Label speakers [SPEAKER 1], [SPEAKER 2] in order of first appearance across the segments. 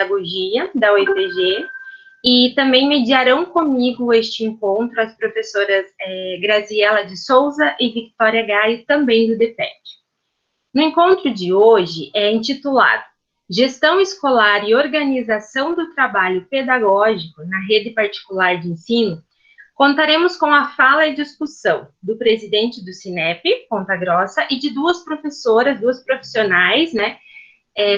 [SPEAKER 1] Pedagogia da UEPG, e também mediarão comigo este encontro as professoras Graziela de Souza e Victoria Gaio, também do DPET. No encontro de hoje é intitulado Gestão Escolar e Organização do Trabalho Pedagógico na Rede Particular de Ensino. Contaremos com a fala e discussão do presidente do Cinep, Ponta Grossa, e de duas professoras, duas profissionais,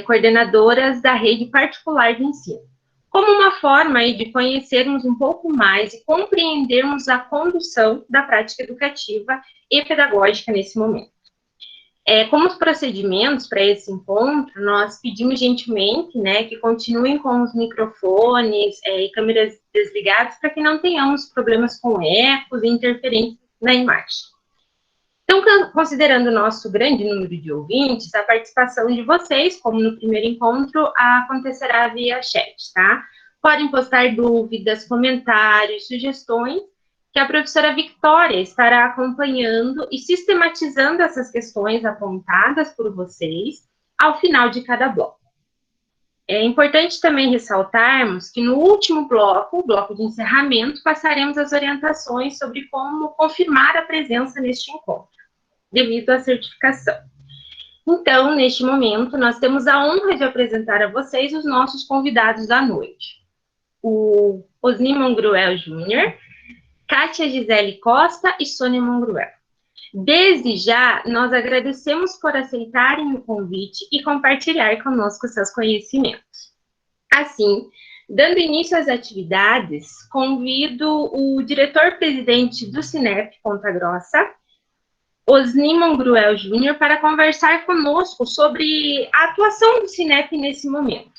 [SPEAKER 1] coordenadoras da Rede Particular de Ensino, como uma forma aí de conhecermos um pouco mais e compreendermos a condução da prática educativa e pedagógica nesse momento. Como os procedimentos para esse encontro, nós pedimos gentilmente, que continuem com os microfones e câmeras desligados para que não tenhamos problemas com ecos e interferências na imagem. Então, considerando o nosso grande número de ouvintes, a participação de vocês, como no primeiro encontro, acontecerá via chat, tá? Podem postar dúvidas, comentários, sugestões, que a professora Victoria estará acompanhando e sistematizando essas questões apontadas por vocês ao final de cada bloco. É importante também ressaltarmos que no último bloco, o bloco de encerramento, passaremos as orientações sobre como confirmar a presença neste encontro, devido à certificação. Então, neste momento, nós temos a honra de apresentar a vocês os nossos convidados da noite. O Osni Mongruel Júnior, Kátia Gisele Costa e Sônia Mongruel. Desde já, nós agradecemos por aceitarem o convite e compartilhar conosco seus conhecimentos. Assim, dando início às atividades, convido o diretor-presidente do Cinep Ponta Grossa, Osni Mongruel Júnior, para conversar conosco sobre a atuação do Cinep nesse momento,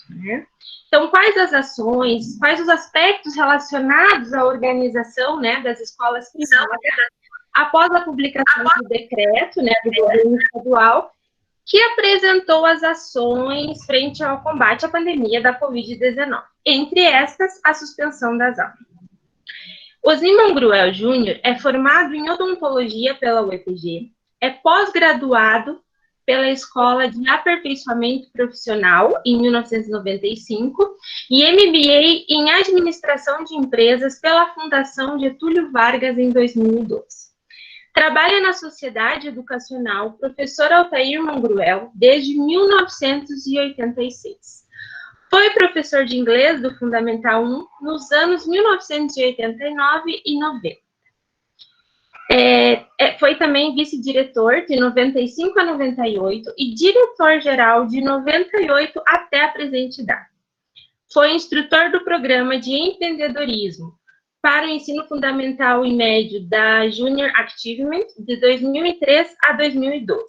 [SPEAKER 1] Então, quais as ações, quais os aspectos relacionados à organização, das escolas privadas, após a publicação do decreto, do governo estadual, que apresentou as ações frente ao combate à pandemia da Covid-19, entre estas, a suspensão das aulas. Osni Mongruel Júnior é formado em odontologia pela UEPG, é pós-graduado pela Escola de Aperfeiçoamento Profissional, em 1995, e MBA em Administração de Empresas pela Fundação Getúlio Vargas, em 2012. Trabalha na Sociedade Educacional Professor Altair Mongruel desde 1986. Foi professor de inglês do Fundamental 1 nos anos 1989 e 90. Foi também vice-diretor de 95 a 98 e diretor-geral de 98 até a presente data. Foi instrutor do programa de empreendedorismo para o ensino fundamental e médio da Junior Achievement de 2003 a 2012.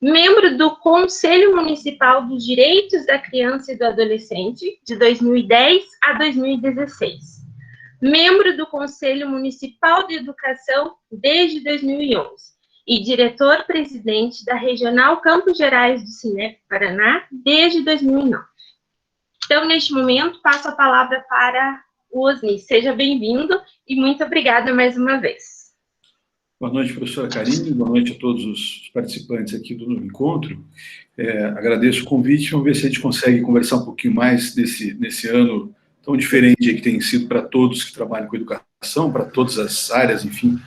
[SPEAKER 1] Membro do Conselho Municipal dos Direitos da Criança e do Adolescente de 2010 a 2016. Membro do Conselho Municipal de Educação desde 2011 e diretor-presidente da Regional Campos Gerais do Cinep Paraná desde 2009. Então, neste momento, passo a palavra para o Osni. Seja bem-vindo e muito obrigada mais uma vez.
[SPEAKER 2] Boa noite, professora Karine, boa noite a todos os participantes aqui do encontro. Agradeço o convite, vamos ver se a gente consegue conversar um pouquinho mais nesse ano tão diferente que tem sido para todos que trabalham com educação, para todas as áreas, enfim,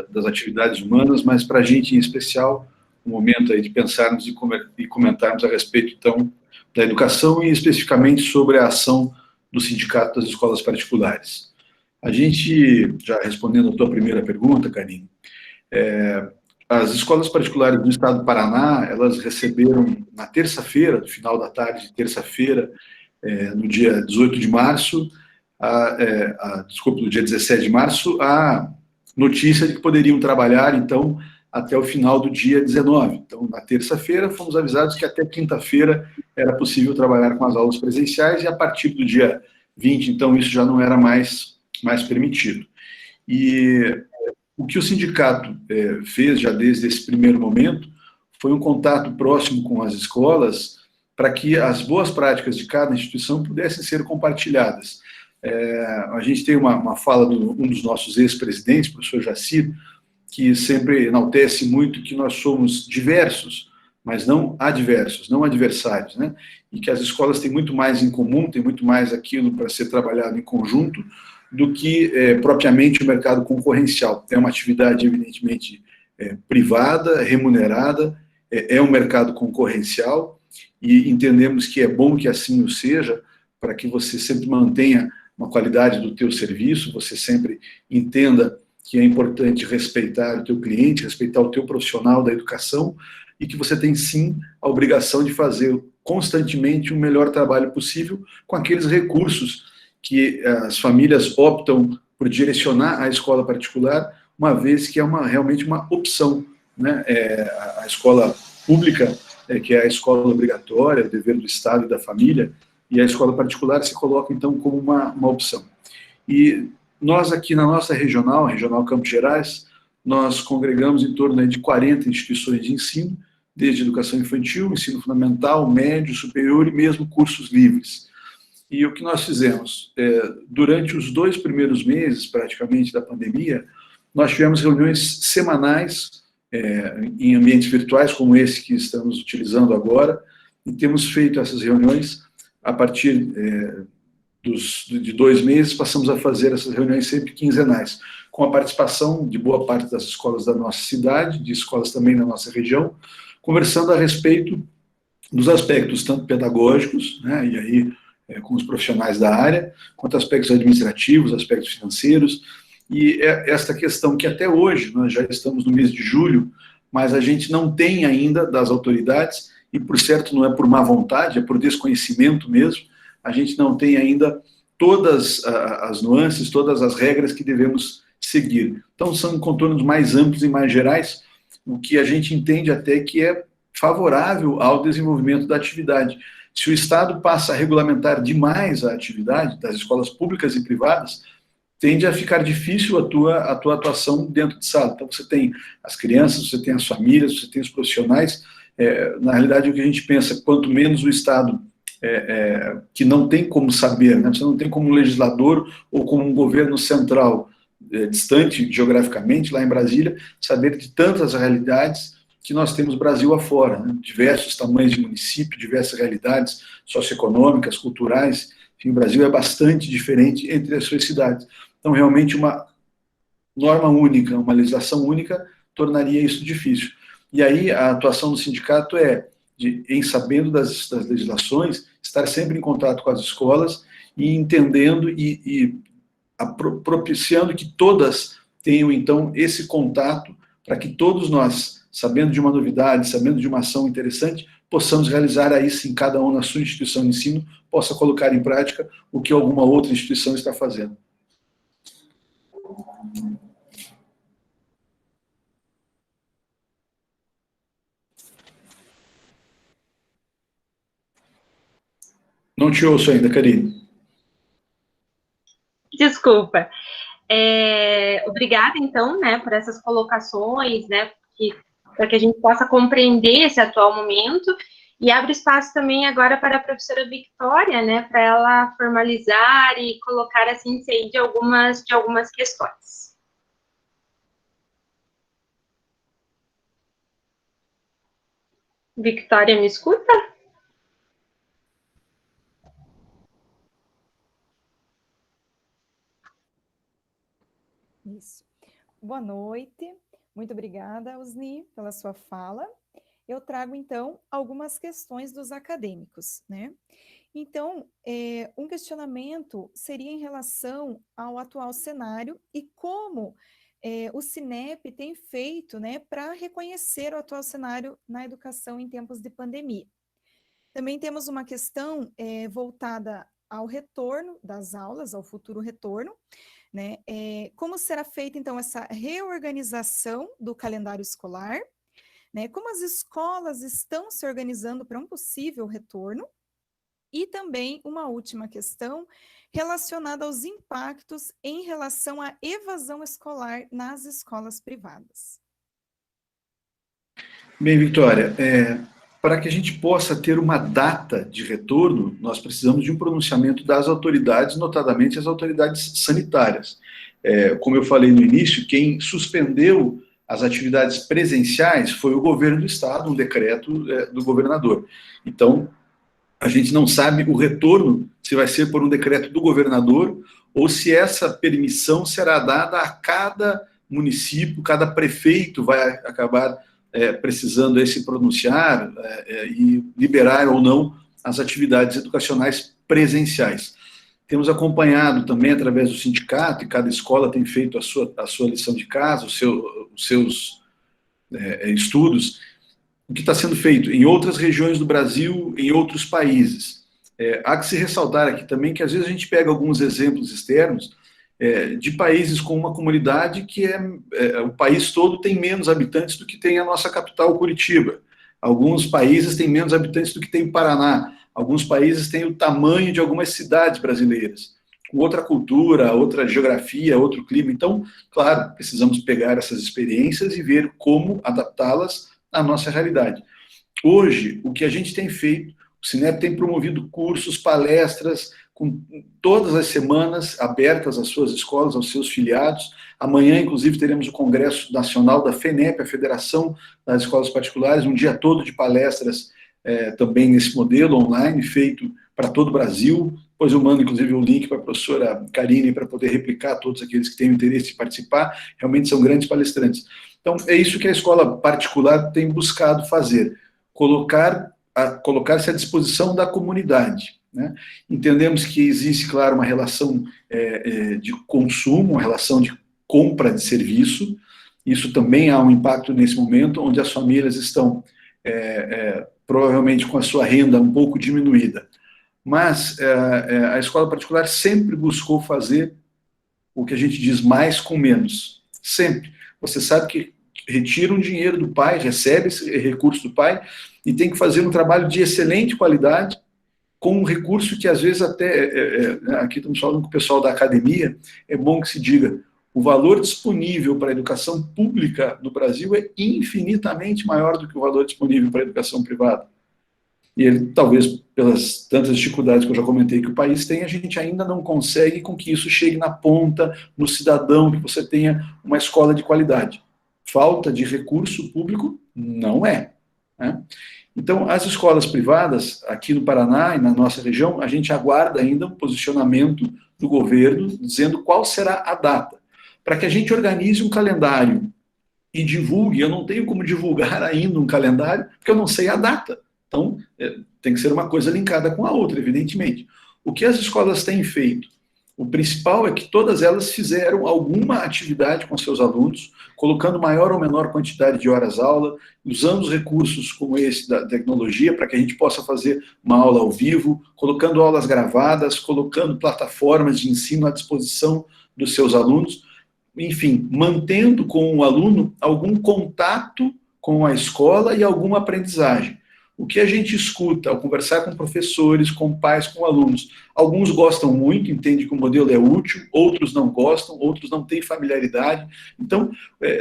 [SPEAKER 2] das atividades humanas, mas para a gente em especial, um momento aí de pensarmos e comentarmos a respeito, então, da educação e especificamente sobre a ação do Sindicato das Escolas Particulares. A gente, já respondendo a tua primeira pergunta, Karine, as escolas particulares do estado do Paraná, elas receberam na terça-feira, no final da tarde de terça-feira, no dia 18 de março, no dia 17 de março, a notícia de que poderiam trabalhar, então, até o final do dia 19. Então, na terça-feira, fomos avisados que até quinta-feira era possível trabalhar com as aulas presenciais, e a partir do dia 20, então, isso já não era mais permitido. E o que o sindicato fez já desde esse primeiro momento foi um contato próximo com as escolas, para que as boas práticas de cada instituição pudessem ser compartilhadas. A gente tem uma fala de um dos nossos ex-presidentes, o professor Jacir, que sempre enaltece muito que nós somos diversos, mas não adversos, não adversários, né? E que as escolas têm muito mais em comum, têm muito mais aquilo para ser trabalhado em conjunto do que propriamente o mercado concorrencial. É uma atividade, evidentemente, privada, remunerada, é um mercado concorrencial, e entendemos que é bom que assim o seja, para que você sempre mantenha uma qualidade do teu serviço, você sempre entenda que é importante respeitar o teu cliente, respeitar o teu profissional da educação, e que você tem, sim, a obrigação de fazer constantemente o melhor trabalho possível com aqueles recursos que as famílias optam por direcionar à escola particular, uma vez que é realmente uma opção, né? A escola pública, que é a escola obrigatória, o dever do Estado e da família, e a escola particular se coloca, então, como uma opção. E nós aqui na nossa regional Campos Gerais, nós congregamos em torno de 40 instituições de ensino, desde educação infantil, ensino fundamental, médio, superior e mesmo cursos livres. E o que nós fizemos? Durante os 2 primeiros meses, praticamente, da pandemia, nós tivemos reuniões semanais em ambientes virtuais, como esse que estamos utilizando agora, e temos feito essas reuniões a partir de 2 meses, passamos a fazer essas reuniões sempre quinzenais, com a participação de boa parte das escolas da nossa cidade, de escolas também da nossa região, conversando a respeito dos aspectos tanto pedagógicos, né, e aí com os profissionais da área, quanto aspectos administrativos, aspectos financeiros, e esta questão que até hoje, nós já estamos no mês de julho, mas a gente não tem ainda das autoridades, e por certo não é por má vontade, é por desconhecimento mesmo, a gente não tem ainda todas as nuances, todas as regras que devemos seguir. Então são contornos mais amplos e mais gerais, o que a gente entende até que é favorável ao desenvolvimento da atividade. Se o Estado passa a regulamentar demais a atividade das escolas públicas e privadas, tende a ficar difícil a tua atuação dentro de sala. Então, você tem as crianças, você tem as famílias, você tem os profissionais. Na realidade, o que a gente pensa, quanto menos o Estado, que não tem como saber, né? Você não tem como um legislador ou como um governo central distante geograficamente, lá em Brasília, saber de tantas realidades que nós temos Brasil afora, né? Diversos tamanhos de município, diversas realidades socioeconômicas, culturais. Enfim, o Brasil é bastante diferente entre as suas cidades. Então, realmente, uma norma única, uma legislação única, tornaria isso difícil. E aí, a atuação do sindicato em sabendo das legislações, estar sempre em contato com as escolas e entendendo e propiciando que todas tenham, então, esse contato para que todos nós, sabendo de uma novidade, sabendo de uma ação interessante, possamos realizar aí sim, cada um na sua instituição de ensino, possa colocar em prática o que alguma outra instituição está fazendo. Não te ouço ainda, Karine.
[SPEAKER 1] Desculpa. Obrigada, então, né, por essas colocações, né, para que a gente possa compreender esse atual momento, e abre espaço também agora para a professora Victória, né, para ela formalizar e colocar a síntese de algumas questões. Victória, me escuta?
[SPEAKER 3] Isso. Boa noite. Muito obrigada, Osni, pela sua fala. Eu trago, então, algumas questões dos acadêmicos, né? Então, um questionamento seria em relação ao atual cenário e como o Cinep tem feito, né, para reconhecer o atual cenário na educação em tempos de pandemia. Também temos uma questão voltada ao retorno das aulas, ao futuro retorno, né? Como será feita, então, essa reorganização do calendário escolar, né? Como as escolas estão se organizando para um possível retorno, e também uma última questão relacionada aos impactos em relação à evasão escolar nas escolas privadas.
[SPEAKER 2] Bem, Victória, para que a gente possa ter uma data de retorno, nós precisamos de um pronunciamento das autoridades, notadamente as autoridades sanitárias. Como eu falei no início, quem suspendeu as atividades presenciais foi o governo do estado, um decreto do governador. Então, a gente não sabe o retorno, se vai ser por um decreto do governador ou se essa permissão será dada a cada município, cada prefeito vai acabar precisando se pronunciar e liberar ou não as atividades educacionais presenciais. Temos acompanhado também através do sindicato, e cada escola tem feito a sua lição de casa, os seus estudos, o que está sendo feito em outras regiões do Brasil, em outros países. Há que se ressaltar aqui também que às vezes a gente pega alguns exemplos externos de países com uma comunidade que o país todo tem menos habitantes do que tem a nossa capital, Curitiba. Alguns países têm menos habitantes do que tem o Paraná. Alguns países têm o tamanho de algumas cidades brasileiras, com outra cultura, outra geografia, outro clima. Então, claro, precisamos pegar essas experiências e ver como adaptá-las à nossa realidade. Hoje, o que a gente tem feito, o Cinep tem promovido cursos, palestras, com todas as semanas abertas às suas escolas, aos seus filiados. Amanhã, inclusive, teremos o Congresso Nacional da FENEP, a Federação das Escolas Particulares, um dia todo de palestras também nesse modelo online, feito para todo o Brasil. Depois eu mando, inclusive, o link para a professora Karine para poder replicar todos aqueles que têm interesse de participar. Realmente são grandes palestrantes. Então, é isso que a escola particular tem buscado fazer, colocar-se à disposição da comunidade. Né? Entendemos que existe, claro, uma relação de consumo, uma relação de compra de serviço. Isso também há um impacto nesse momento, onde as famílias estão provavelmente com a sua renda um pouco diminuída. Mas a escola particular sempre buscou fazer o que a gente diz mais com menos. Sempre. Você sabe que retira um dinheiro do pai, recebe esse recurso do pai e tem que fazer um trabalho de excelente qualidade com um recurso que, às vezes, até... aqui estamos falando com o pessoal da academia, é bom que se diga, o valor disponível para a educação pública no Brasil é infinitamente maior do que o valor disponível para a educação privada. E ele, talvez, pelas tantas dificuldades que eu já comentei que o país tem, a gente ainda não consegue com que isso chegue na ponta, no cidadão, que você tenha uma escola de qualidade. Falta de recurso público? Não é. Né? Então, as escolas privadas, aqui no Paraná e na nossa região, a gente aguarda ainda um posicionamento do governo dizendo qual será a data, para que a gente organize um calendário e divulgue. Eu não tenho como divulgar ainda um calendário, porque eu não sei a data. Então, tem que ser uma coisa linkada com a outra, evidentemente. O que as escolas têm feito? O principal é que todas elas fizeram alguma atividade com seus alunos, colocando maior ou menor quantidade de horas-aula, usando os recursos como esse da tecnologia para que a gente possa fazer uma aula ao vivo, colocando aulas gravadas, colocando plataformas de ensino à disposição dos seus alunos, enfim, mantendo com o aluno algum contato com a escola e alguma aprendizagem. O que a gente escuta ao conversar com professores, com pais, com alunos, alguns gostam muito, entendem que o modelo é útil, outros não gostam, outros não têm familiaridade. Então,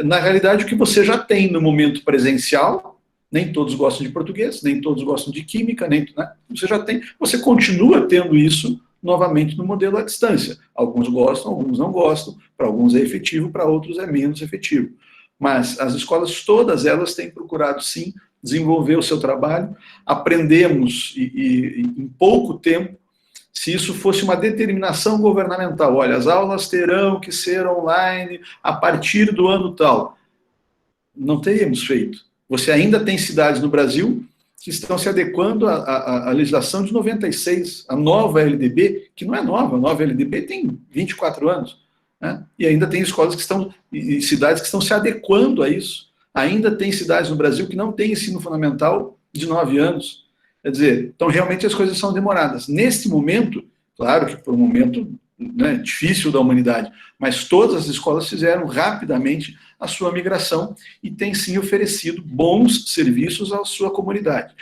[SPEAKER 2] na realidade, o que você já tem no momento presencial, nem todos gostam de português, nem todos gostam de química, né? Você já tem, você continua tendo isso novamente no modelo à distância. Alguns gostam, alguns não gostam, para alguns é efetivo, para outros é menos efetivo. Mas as escolas, todas elas têm procurado, sim, desenvolver o seu trabalho. Aprendemos, em pouco tempo, se isso fosse uma determinação governamental, olha, as aulas terão que ser online a partir do ano tal. Não teríamos feito. Você ainda tem cidades no Brasil que estão se adequando à legislação de 96, a nova LDB, que não é nova, a nova LDB tem 24 anos, né? E ainda tem escolas que estão, e cidades que estão se adequando a isso. Ainda tem cidades no Brasil que não têm ensino fundamental de 9 anos. Quer dizer, então realmente as coisas são demoradas. Neste momento, claro que por um momento, né, difícil da humanidade, mas todas as escolas fizeram rapidamente a sua migração e têm sim oferecido bons serviços à sua comunidade.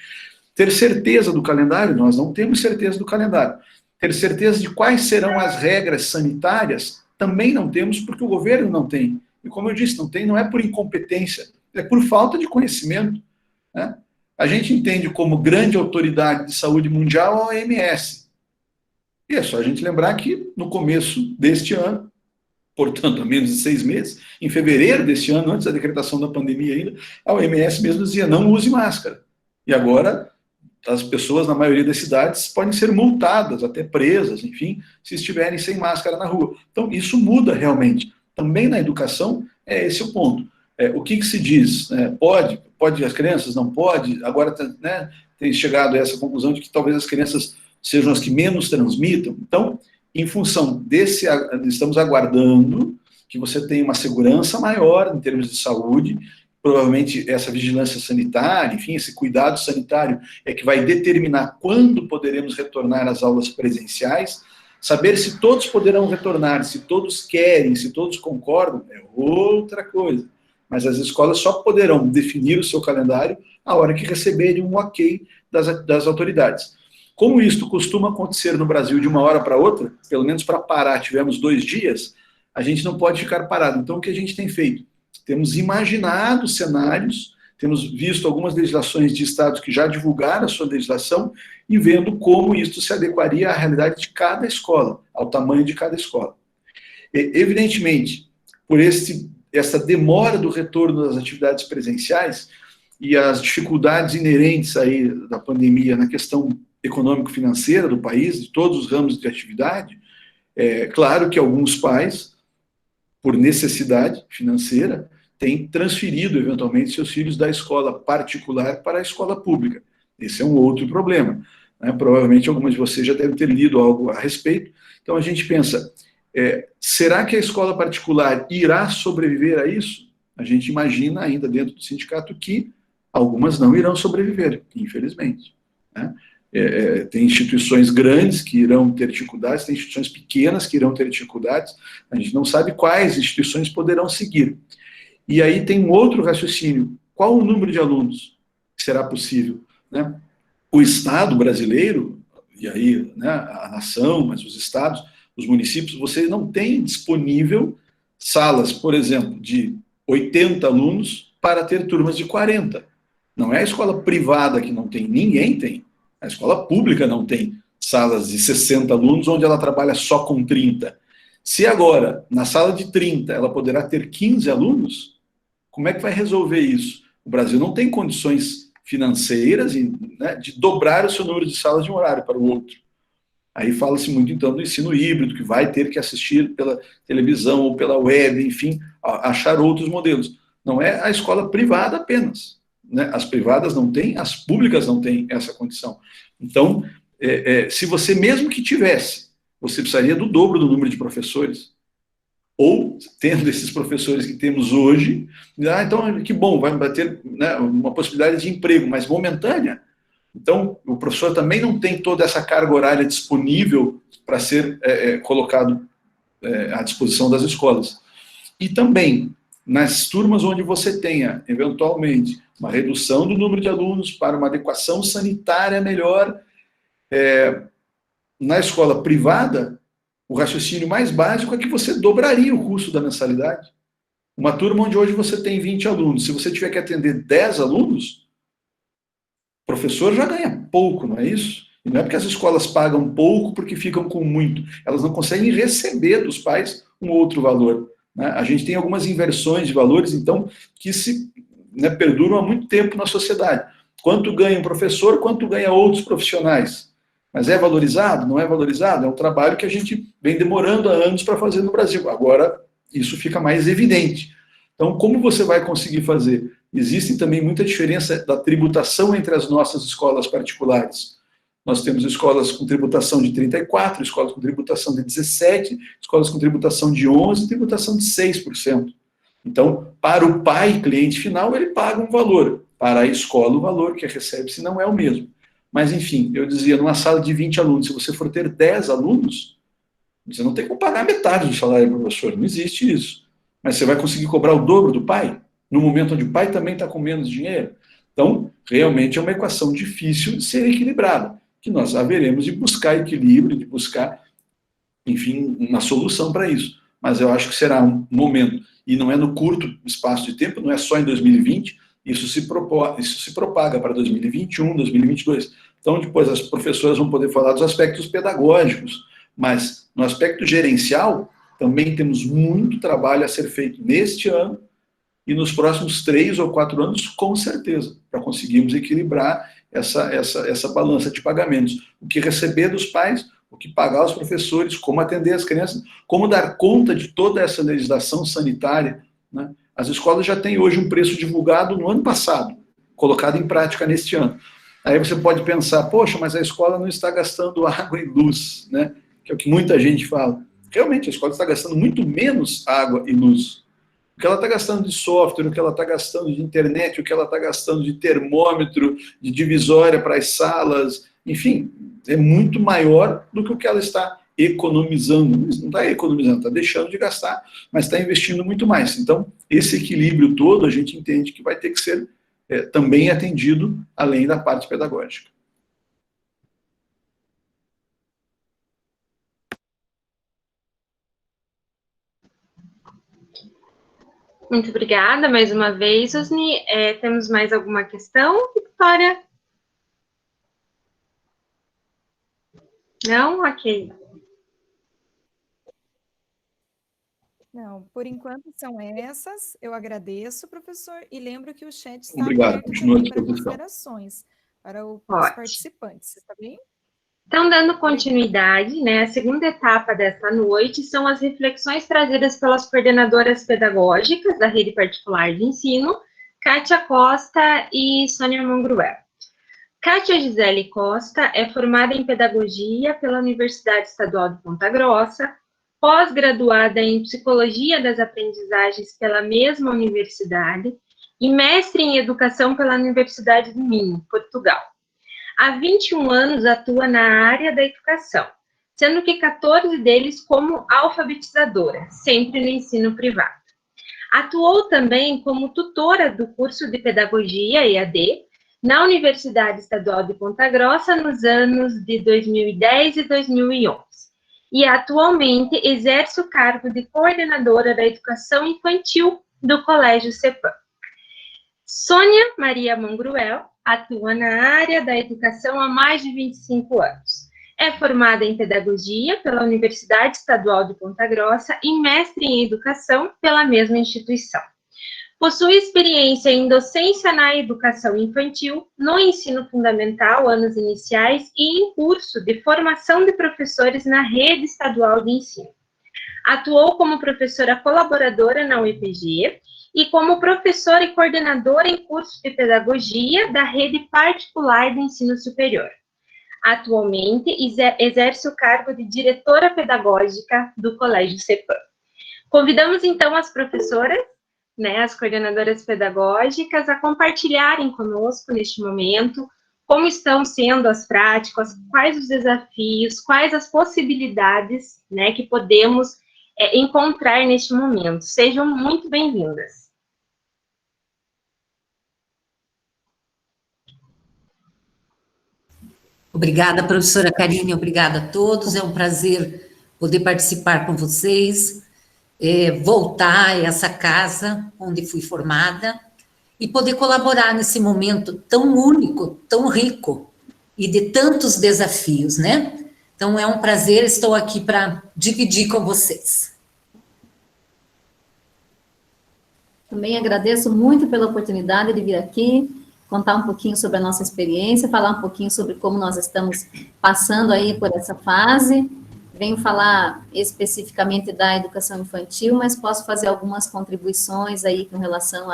[SPEAKER 2] Ter certeza do calendário, nós não temos certeza do calendário. Ter certeza de quais serão as regras sanitárias, também não temos, porque o governo não tem. E como eu disse, não é por incompetência, é por falta de conhecimento. Né? A gente entende como grande autoridade de saúde mundial a OMS. E é só a gente lembrar que, no começo deste ano, portanto, há menos de 6 meses, em fevereiro deste ano, antes da decretação da pandemia ainda, a OMS mesmo dizia, não use máscara. E agora, as pessoas, na maioria das cidades, podem ser multadas, até presas, enfim, se estiverem sem máscara na rua. Então, isso muda realmente. Também na educação, é esse o ponto. O que se diz? Pode as crianças? Não pode? Agora, né, tem chegado a essa conclusão de que talvez as crianças sejam as que menos transmitam. Então, em função desse, estamos aguardando que você tenha uma segurança maior em termos de saúde, provavelmente essa vigilância sanitária, enfim, esse cuidado sanitário é que vai determinar quando poderemos retornar às aulas presenciais. Saber se todos poderão retornar, se todos querem, se todos concordam, é outra coisa. Mas as escolas só poderão definir o seu calendário a hora que receberem um ok das autoridades. Como isto costuma acontecer no Brasil de uma hora para outra, pelo menos para parar tivemos 2 dias, a gente não pode ficar parado. Então, o que a gente tem feito? Temos imaginado cenários, temos visto algumas legislações de estados que já divulgaram a sua legislação e vendo como isso se adequaria à realidade de cada escola, ao tamanho de cada escola. Evidentemente, por essa demora do retorno das atividades presenciais e as dificuldades inerentes aí da pandemia na questão econômico-financeira do país, de todos os ramos de atividade, é claro que alguns pais, por necessidade financeira, têm transferido, eventualmente, seus filhos da escola particular para a escola pública. Esse é um outro problema, né? Provavelmente algumas de vocês já devem ter lido algo a respeito. Então, a gente pensa, será que a escola particular irá sobreviver a isso? A gente imagina ainda dentro do sindicato que algumas não irão sobreviver, infelizmente, né? Tem instituições grandes que irão ter dificuldades, tem instituições pequenas que irão ter dificuldades, a gente não sabe quais instituições poderão seguir. E aí tem um outro raciocínio, qual o número de alunos que será possível, né? O Estado brasileiro, e aí, né, a nação, mas os estados, os municípios, você não tem disponível salas, por exemplo, de 80 alunos para ter turmas de 40. Não é a escola privada que não tem, ninguém tem. A escola pública não tem salas de 60 alunos, onde ela trabalha só com 30. Se agora, na sala de 30, ela poderá ter 15 alunos, como é que vai resolver isso? O Brasil não tem condições financeiras, né, de dobrar o seu número de salas de um horário para o outro. Aí fala-se muito, então, do ensino híbrido, que vai ter que assistir pela televisão ou pela web, enfim, achar outros modelos. Não é a escola privada apenas, né? As privadas não têm, as públicas não têm essa condição. Então, se você mesmo que tivesse, você precisaria do dobro do número de professores. Ou, tendo esses professores que temos hoje, então, que bom, vai ter, né, uma possibilidade de emprego, mas momentânea. Então, o professor também não tem toda essa carga horária disponível para ser colocado à disposição das escolas. E também, nas turmas onde você tenha, eventualmente, uma redução do número de alunos para uma adequação sanitária melhor, na escola privada, o raciocínio mais básico é que você dobraria o custo da mensalidade. Uma turma onde hoje você tem 20 alunos, se você tiver que atender 10 alunos, o professor já ganha pouco, não é isso? E não é porque as escolas pagam pouco porque ficam com muito. Elas não conseguem receber dos pais um outro valor, né? A gente tem algumas inversões de valores, então, que né, perduram há muito tempo na sociedade. Quanto ganha um professor, quanto ganha outros profissionais. Mas é valorizado? Não é valorizado? É um trabalho que a gente vem demorando há anos para fazer no Brasil. Agora, isso fica mais evidente. Então, como você vai conseguir fazer? Existe também muita diferença da tributação entre as nossas escolas particulares. Nós temos escolas com tributação de 34%, escolas com tributação de 17%, escolas com tributação de 11%, tributação de 6%. Então, para o pai, cliente final, ele paga um valor. Para a escola, o valor que recebe-se não é o mesmo. Mas, enfim, eu dizia, numa sala de 20 alunos, se você for ter 10 alunos, você não tem como pagar metade do salário do professor, não existe isso. Mas você vai conseguir cobrar o dobro do pai, no momento onde o pai também está com menos dinheiro. Então, realmente é uma equação difícil de ser equilibrada, que nós haveremos de buscar equilíbrio, de buscar, enfim, uma solução para isso. Mas eu acho que será um momento, e não é no curto espaço de tempo, não é só em 2020, isso se propaga para 2021, 2022. Então, depois as professoras vão poder falar dos aspectos pedagógicos, mas no aspecto gerencial, também temos muito trabalho a ser feito neste ano e nos próximos 3 ou 4 anos, com certeza, para conseguirmos equilibrar essa balança de pagamentos. O que receber dos pais, o que pagar aos professores, como atender as crianças, como dar conta de toda essa legislação sanitária, né? As escolas já têm hoje um preço divulgado no ano passado, colocado em prática neste ano. Aí você pode pensar, poxa, mas a escola não está gastando água e luz, né? Que é o que muita gente fala. Realmente, a escola está gastando muito menos água e luz. O que ela está gastando de software, o que ela está gastando de internet, o que ela está gastando de termômetro, de divisória para as salas, enfim, é muito maior do que o que ela está economizando. Não está economizando, está deixando de gastar, mas está investindo muito mais. Então, esse equilíbrio todo, a gente entende que vai ter que ser também atendido, além da parte pedagógica.
[SPEAKER 1] Muito obrigada mais uma vez, Osni. Temos mais alguma questão, Victoria? Não? Ok.
[SPEAKER 3] Não, por enquanto são essas. Eu agradeço, professor, e lembro que o chat está
[SPEAKER 2] Obrigado,
[SPEAKER 3] aberto
[SPEAKER 2] continua à
[SPEAKER 3] também para
[SPEAKER 2] disposição.
[SPEAKER 3] considerações para os
[SPEAKER 1] Ótimo.
[SPEAKER 3] participantes, está bem?
[SPEAKER 1] Então, dando continuidade, né, a segunda etapa desta noite são as reflexões trazidas pelas coordenadoras pedagógicas da rede particular de ensino, Kátia Costa e Sônia Mongruel. Kátia Gisele Costa é formada em Pedagogia pela Universidade Estadual de Ponta Grossa, pós-graduada em Psicologia das Aprendizagens pela mesma universidade e mestre em Educação pela Universidade do Minho, Portugal. Há 21 anos atua na área da educação, sendo que 14 deles como alfabetizadora, sempre no ensino privado. Atuou também como tutora do curso de Pedagogia, EAD, na Universidade Estadual de Ponta Grossa nos anos de 2010 e 2011. E atualmente exerce o cargo de coordenadora da educação infantil do Colégio CEPAM. Sônia Maria Mongruel atua na área da educação há mais de 25 anos. É formada em Pedagogia pela Universidade Estadual de Ponta Grossa e mestre em Educação pela mesma instituição. Possui experiência em docência na educação infantil, no ensino fundamental, anos iniciais, e em curso de formação de professores na rede estadual de ensino. Atuou como professora colaboradora na UEPG e como professora e coordenadora em curso de pedagogia da rede particular de ensino superior. Atualmente, exerce o cargo de diretora pedagógica do Colégio CEPAM. Convidamos, então, as professoras, né, as coordenadoras pedagógicas, a compartilharem conosco, neste momento, como estão sendo as práticas, quais os desafios, quais as possibilidades, né, que podemos encontrar neste momento. Sejam muito bem-vindas.
[SPEAKER 4] Obrigada, professora Karine, obrigada a todos, é um prazer poder participar com vocês, voltar a essa casa onde fui formada e poder colaborar nesse momento tão único, tão rico e de tantos desafios, né? Então, é um prazer, estou aqui para dividir com vocês.
[SPEAKER 5] Também agradeço muito pela oportunidade de vir aqui, contar um pouquinho sobre a nossa experiência, falar um pouquinho sobre como nós estamos passando aí por essa fase. Venho falar especificamente da educação infantil, mas posso fazer algumas contribuições aí com relação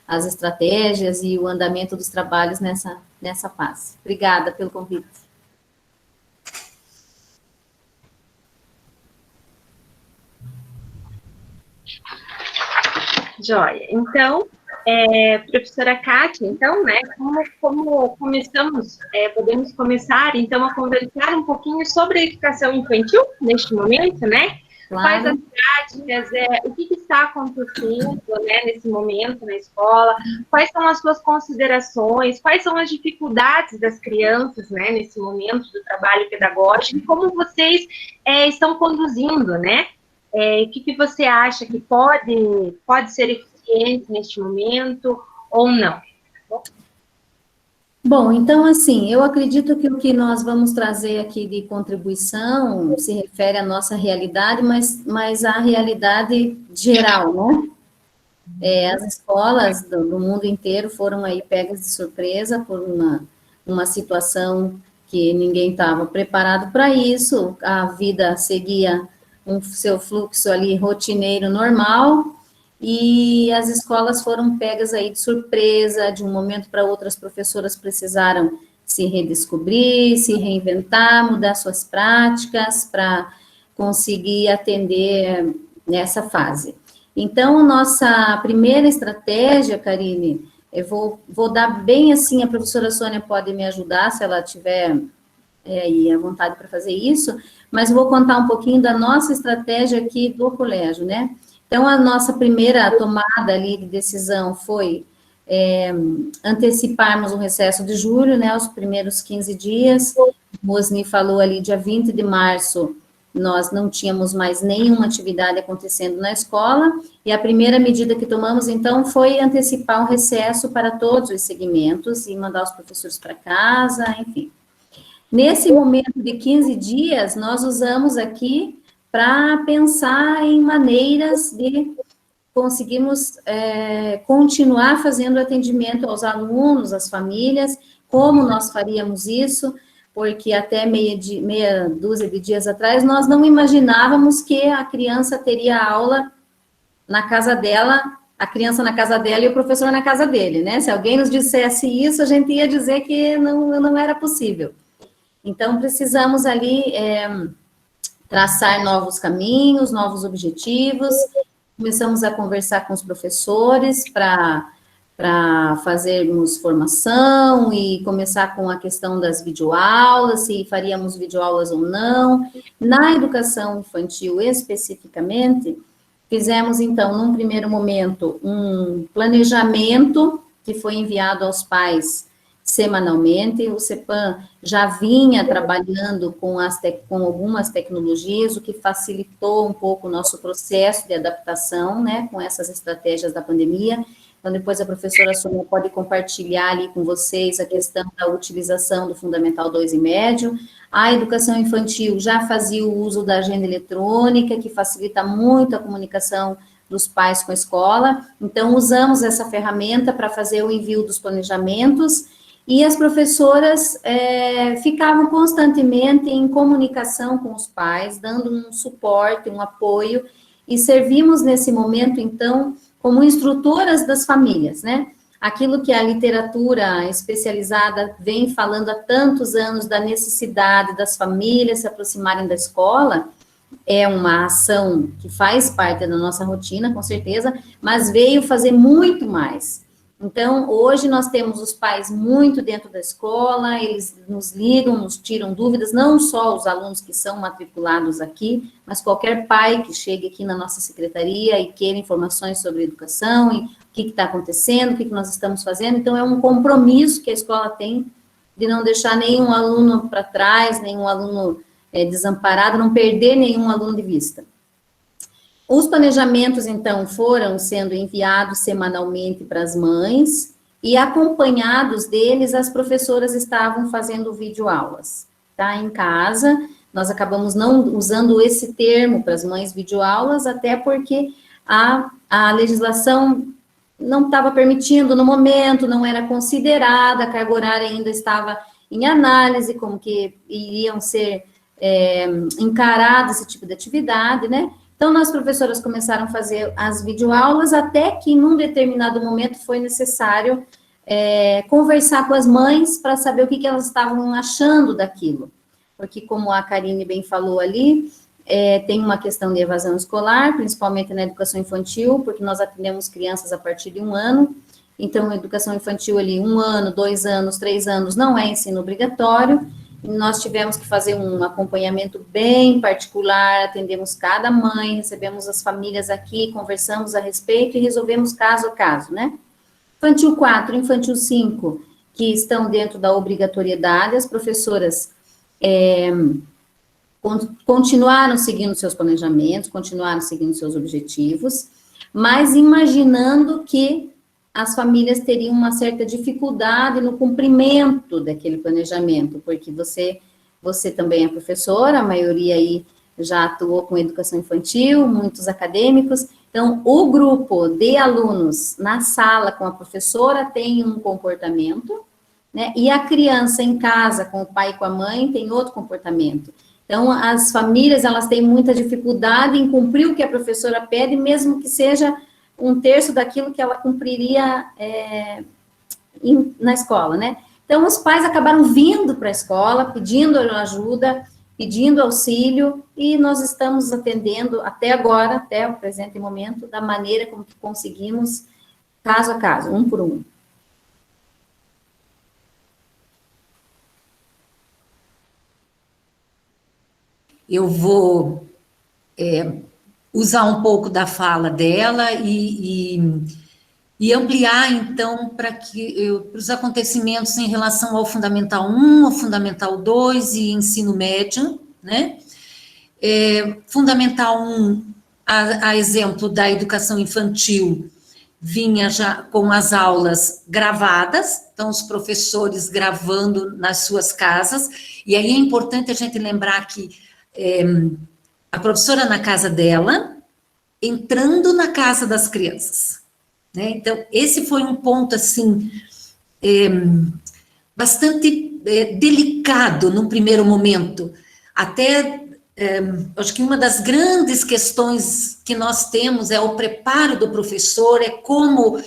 [SPEAKER 5] às estratégias e o andamento dos trabalhos nessa fase. Obrigada pelo convite.
[SPEAKER 1] Joia. Então, professora Kátia, então, né, como começamos, podemos começar, então, a conversar um pouquinho sobre a educação infantil, neste momento, né? Claro. Quais as práticas, o que está acontecendo, né, nesse momento na escola, quais são as suas considerações, quais são as dificuldades das crianças, né, nesse momento do trabalho pedagógico, e como vocês estão conduzindo, né? O que você acha que pode ser eficiente neste momento ou não?
[SPEAKER 5] Bom, então, assim, eu acredito que o que nós vamos trazer aqui de contribuição se refere à nossa realidade, mas à realidade geral, né? As escolas do mundo inteiro foram aí pegas de surpresa por uma situação que ninguém estava preparado para isso, a vida seguia seu fluxo ali rotineiro normal, e as escolas foram pegas aí de surpresa, de um momento para outro as professoras precisaram se redescobrir, se reinventar, mudar suas práticas para conseguir atender nessa fase. Então, nossa primeira estratégia, Karine, eu vou dar bem assim, a professora Sônia pode me ajudar, se ela tiver aí à vontade para fazer isso, mas vou contar um pouquinho da nossa estratégia aqui do colégio, né? Então, a nossa primeira tomada ali de decisão foi anteciparmos o recesso de julho, né, os primeiros 15 dias. O Rosni falou ali, dia 20 de março, nós não tínhamos mais nenhuma atividade acontecendo na escola, e a primeira medida que tomamos, então, foi antecipar o recesso para todos os segmentos e mandar os professores para casa, enfim. Nesse momento de 15 dias, nós usamos aqui para pensar em maneiras de conseguirmos continuar fazendo atendimento aos alunos, às famílias, como nós faríamos isso, porque até meia dúzia de dias atrás, nós não imaginávamos que a criança teria aula na casa dela, a criança na casa dela e o professor na casa dele, né? Se alguém nos dissesse isso, a gente ia dizer que não era possível. Então, precisamos ali traçar novos caminhos, novos objetivos, começamos a conversar com os professores para fazermos formação e começar com a questão das videoaulas, se faríamos videoaulas ou não. Na educação infantil, especificamente, fizemos, então, num primeiro momento, um planejamento que foi enviado aos pais semanalmente. O CEPAM já vinha trabalhando com algumas tecnologias, o que facilitou um pouco o nosso processo de adaptação, né, com essas estratégias da pandemia. Então, depois a professora Sônia pode compartilhar ali com vocês a questão da utilização do Fundamental 2 e médio. A educação infantil já fazia o uso da agenda eletrônica, que facilita muito a comunicação dos pais com a escola. Então, usamos essa ferramenta para fazer o envio dos planejamentos, e as professoras ficavam constantemente em comunicação com os pais, dando um suporte, um apoio, e servimos nesse momento, então, como instrutoras das famílias, né? Aquilo que a literatura especializada vem falando há tantos anos da necessidade das famílias se aproximarem da escola, é uma ação que faz parte da nossa rotina, com certeza, mas veio fazer muito mais. Então, hoje nós temos os pais muito dentro da escola, eles nos ligam, nos tiram dúvidas, não só os alunos que são matriculados aqui, mas qualquer pai que chegue aqui na nossa secretaria e queira informações sobre educação, e o que está acontecendo, o que nós estamos fazendo. Então, é um compromisso que a escola tem de não deixar nenhum aluno para trás, nenhum aluno desamparado, não perder nenhum aluno de vista. Os planejamentos, então, foram sendo enviados semanalmente para as mães, e acompanhados deles, as professoras estavam fazendo videoaulas, tá? Em casa, nós acabamos não usando esse termo para as mães videoaulas, até porque a legislação não estava permitindo no momento, não era considerada, a carga horária ainda estava em análise, como que iriam ser encarados esse tipo de atividade, né? Então, nós, professoras, começaram a fazer as videoaulas, até que, num determinado momento, foi necessário conversar com as mães para saber o que elas estavam achando daquilo. Porque, como a Karine bem falou ali, tem uma questão de evasão escolar, principalmente na educação infantil, porque nós atendemos crianças a partir de 1 ano. Então, a educação infantil ali, 1 ano, 2 anos, 3 anos, não é ensino obrigatório. Nós tivemos que fazer um acompanhamento bem particular, atendemos cada mãe, recebemos as famílias aqui, conversamos a respeito e resolvemos caso a caso, né? Infantil 4, Infantil 5, que estão dentro da obrigatoriedade, as professoras continuaram seguindo seus planejamentos, continuaram seguindo seus objetivos, mas imaginando que as famílias teriam uma certa dificuldade no cumprimento daquele planejamento, porque você também é professora, a maioria aí já atuou com educação infantil, muitos acadêmicos, então o grupo de alunos na sala com a professora tem um comportamento, né, e a criança em casa com o pai e com a mãe tem outro comportamento. Então, as famílias, elas têm muita dificuldade em cumprir o que a professora pede, mesmo que seja um terço daquilo que ela cumpriria na escola, né? Então, os pais acabaram vindo para a escola, pedindo ajuda, pedindo auxílio, e nós estamos atendendo até agora, até o presente momento, da maneira como que conseguimos, caso a caso, um por um.
[SPEAKER 4] Eu vou usar um pouco da fala dela e ampliar, então, para os acontecimentos em relação ao Fundamental 1, ao Fundamental 2 e ensino médio, né? Fundamental 1, a exemplo da educação infantil, vinha já com as aulas gravadas, então os professores gravando nas suas casas, e aí é importante a gente lembrar que a professora na casa dela, entrando na casa das crianças, né? Então, esse foi um ponto, assim, bastante delicado num primeiro momento, até, acho que uma das grandes questões que nós temos é o preparo do professor, é como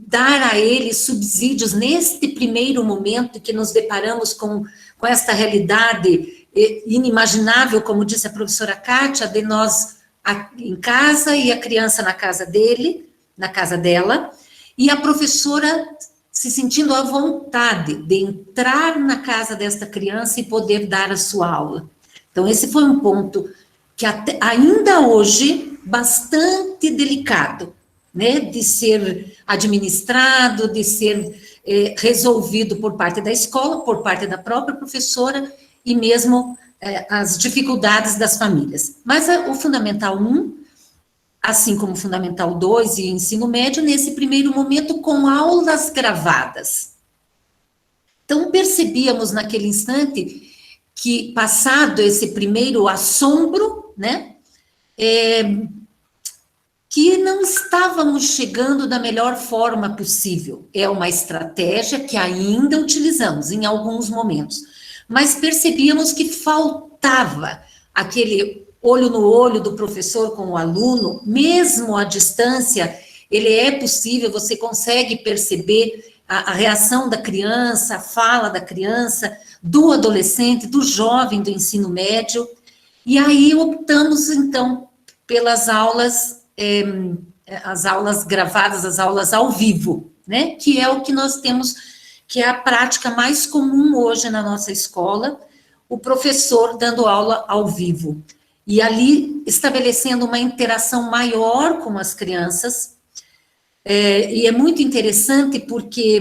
[SPEAKER 4] dar a ele subsídios neste primeiro momento que nos deparamos com esta realidade inimaginável, como disse a professora Kátia, de nós em casa e a criança na casa dele, na casa dela, e a professora se sentindo à vontade de entrar na casa desta criança e poder dar a sua aula. Então, esse foi um ponto que ainda hoje, bastante delicado, né, de ser administrado, de ser resolvido por parte da escola, por parte da própria professora, e mesmo as dificuldades das famílias. Mas o Fundamental 1, assim como o Fundamental 2 e ensino médio, nesse primeiro momento, com aulas gravadas. Então, percebíamos naquele instante que, passado esse primeiro assombro, né, que não estávamos chegando da melhor forma possível. É uma estratégia que ainda utilizamos em alguns momentos, mas percebíamos que faltava aquele olho no olho do professor com o aluno, mesmo à distância, ele é possível, você consegue perceber a reação da criança, a fala da criança, do adolescente, do jovem do ensino médio, e aí optamos, então, pelas aulas, as aulas gravadas, as aulas ao vivo, né, que é o que nós temos, que é a prática mais comum hoje na nossa escola, o professor dando aula ao vivo. E ali estabelecendo uma interação maior com as crianças, e é muito interessante porque,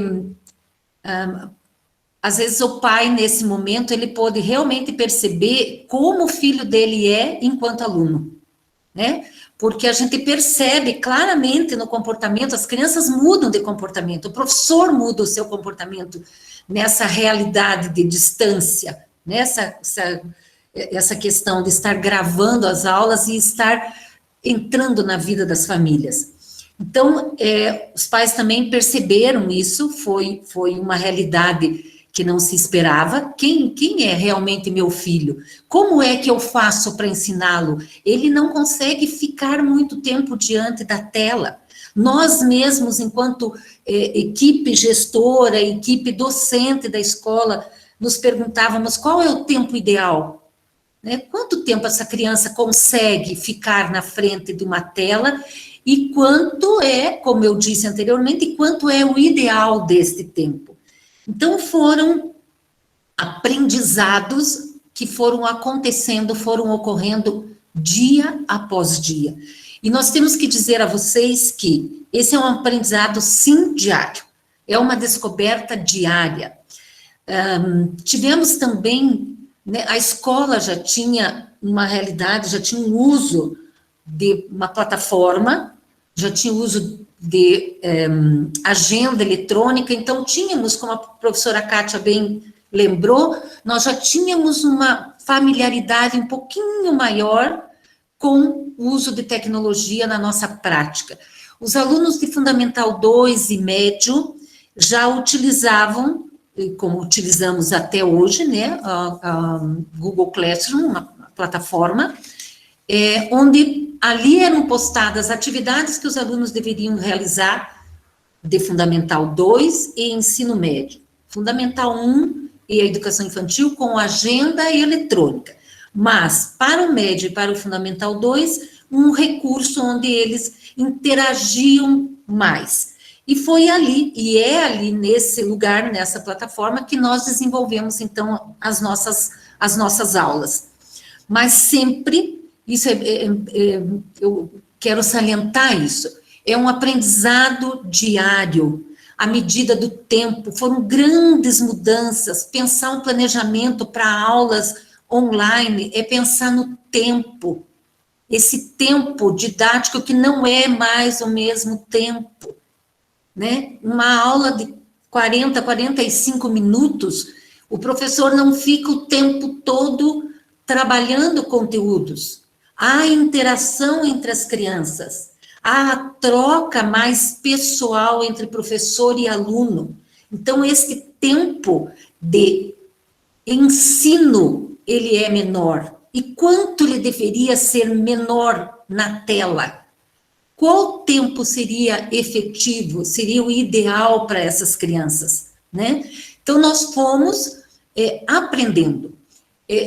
[SPEAKER 4] às vezes, o pai, nesse momento, ele pode realmente perceber como o filho dele é enquanto aluno, né? Porque a gente percebe claramente no comportamento, as crianças mudam de comportamento, o professor muda o seu comportamento nessa realidade de distância, nessa essa questão de estar gravando as aulas e estar entrando na vida das famílias. Então, os pais também perceberam isso, foi uma realidade que não se esperava. Quem é realmente meu filho? Como é que eu faço para ensiná-lo? Ele não consegue ficar muito tempo diante da tela. Nós mesmos, enquanto equipe gestora, equipe docente da escola, nos perguntávamos qual é o tempo ideal? Né? Quanto tempo essa criança consegue ficar na frente de uma tela e quanto é, como eu disse anteriormente, quanto é o ideal deste tempo? Então, foram aprendizados que foram acontecendo, foram ocorrendo dia após dia. E nós temos que dizer a vocês que esse é um aprendizado, sim, diário, é uma descoberta diária. Tivemos também, né, a escola já tinha uma realidade, já tinha um uso de uma plataforma, já tinha uso de agenda eletrônica, então tínhamos, como a professora Kátia bem lembrou, nós já tínhamos uma familiaridade um pouquinho maior com o uso de tecnologia na nossa prática. Os alunos de Fundamental 2 e Médio já utilizavam, como utilizamos até hoje, né, a Google Classroom, uma plataforma, onde ali eram postadas atividades que os alunos deveriam realizar de Fundamental 2 e Ensino Médio. Fundamental 1 e a Educação Infantil com agenda eletrônica. Mas, para o Médio e para o Fundamental 2, um recurso onde eles interagiam mais. E foi ali, e é ali nesse lugar, nessa plataforma, que nós desenvolvemos, então, as nossas aulas. Mas sempre, isso eu quero salientar isso, é um aprendizado diário, à medida do tempo, foram grandes mudanças, pensar um planejamento para aulas online é pensar no tempo, esse tempo didático que não é mais o mesmo tempo, né? Uma aula de 40, 45 minutos, o professor não fica o tempo todo trabalhando conteúdos. Há interação entre as crianças, há a troca mais pessoal entre professor e aluno. Então, esse tempo de ensino, ele é menor. E quanto ele deveria ser menor na tela? Qual tempo seria efetivo, seria o ideal para essas crianças, né? Então, nós fomos aprendendo,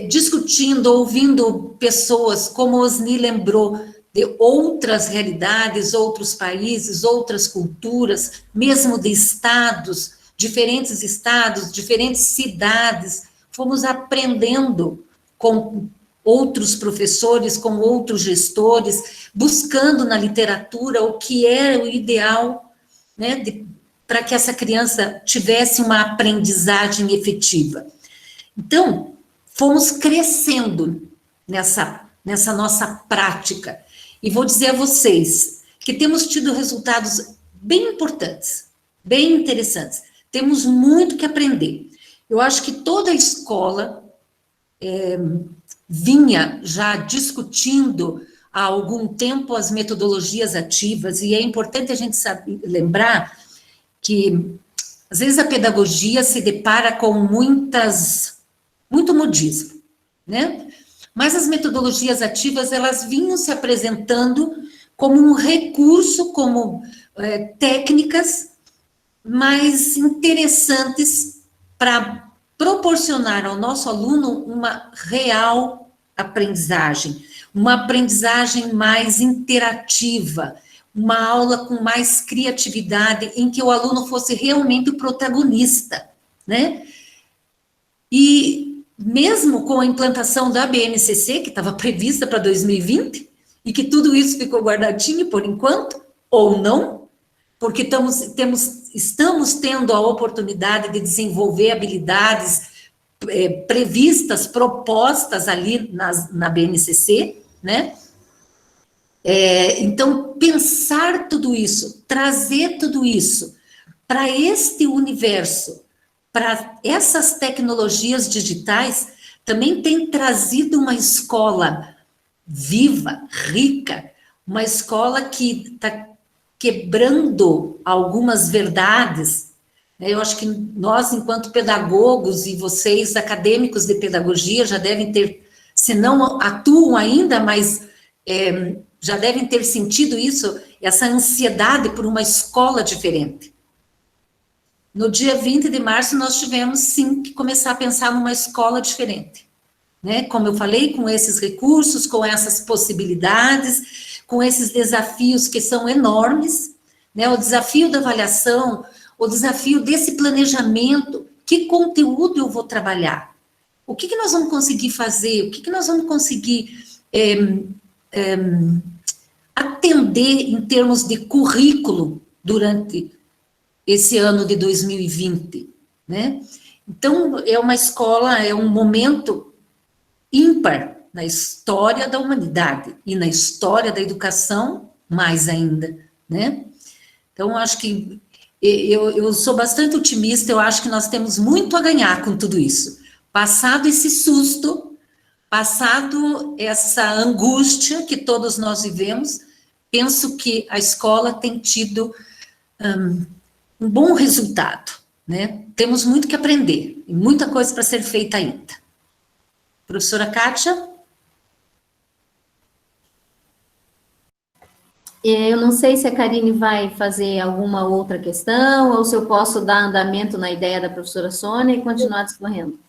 [SPEAKER 4] discutindo, ouvindo pessoas, como Osni lembrou, de outras realidades, outros países, outras culturas, mesmo de estados, diferentes cidades, fomos aprendendo com outros professores, com outros gestores, buscando na literatura o que era o ideal, né, para que essa criança tivesse uma aprendizagem efetiva. Então, fomos crescendo nessa nossa prática. E vou dizer a vocês que temos tido resultados bem importantes, bem interessantes. Temos muito que aprender. Eu acho que toda a escola vinha já discutindo há algum tempo as metodologias ativas, e é importante a gente lembrar que, às vezes, a pedagogia se depara com muito modismo, né? Mas as metodologias ativas, elas vinham se apresentando como um recurso, como técnicas mais interessantes para proporcionar ao nosso aluno uma real aprendizagem, uma aprendizagem mais interativa, uma aula com mais criatividade, em que o aluno fosse realmente o protagonista, né? E mesmo com a implantação da BNCC, que estava prevista para 2020, e que tudo isso ficou guardadinho por enquanto, ou não, porque estamos tendo a oportunidade de desenvolver habilidades previstas, propostas ali na BNCC, né? Então, pensar tudo isso, trazer tudo isso para este universo, para essas tecnologias digitais, também tem trazido uma escola viva, rica, uma escola que está quebrando algumas verdades. Eu acho que nós, enquanto pedagogos, e vocês, acadêmicos de pedagogia, já devem ter, se não atuam ainda, mas já devem ter sentido isso, essa ansiedade por uma escola diferente. No dia 20 de março, nós tivemos, sim, que começar a pensar numa escola diferente, né? Como eu falei, com esses recursos, com essas possibilidades, com esses desafios que são enormes, né? O desafio da avaliação, o desafio desse planejamento, que conteúdo eu vou trabalhar? O que nós vamos conseguir fazer? O que nós vamos conseguir atender em termos de currículo durante esse ano de 2020, né? Então, é uma escola, é um momento ímpar na história da humanidade e na história da educação, mais ainda, né? Então, eu acho que eu sou bastante otimista, eu acho que nós temos muito a ganhar com tudo isso. Passado esse susto, passado essa angústia que todos nós vivemos, penso que a escola tem tido um bom resultado, né? Temos muito que aprender, e muita coisa para ser feita ainda. Professora Kátia?
[SPEAKER 5] Eu não sei se a Karine vai fazer alguma outra questão, ou se eu posso dar andamento na ideia da professora Sônia e continuar discorrendo.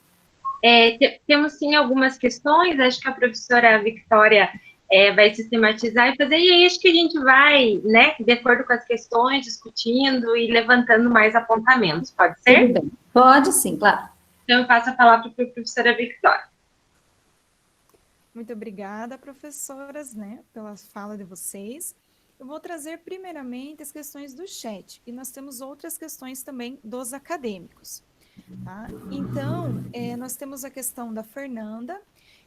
[SPEAKER 1] Temos sim algumas questões, acho que a professora Victória vai sistematizar e fazer, e aí acho que a gente vai, né, de acordo com as questões, discutindo e levantando mais apontamentos, pode ser?
[SPEAKER 5] Tudo bem. Pode sim, claro.
[SPEAKER 1] Então eu passo a palavra para a professora Victória.
[SPEAKER 3] Muito obrigada, professoras, né, pela fala de vocês. Eu vou trazer primeiramente as questões do chat, e nós temos outras questões também dos acadêmicos. Tá? Então, nós temos a questão da Fernanda,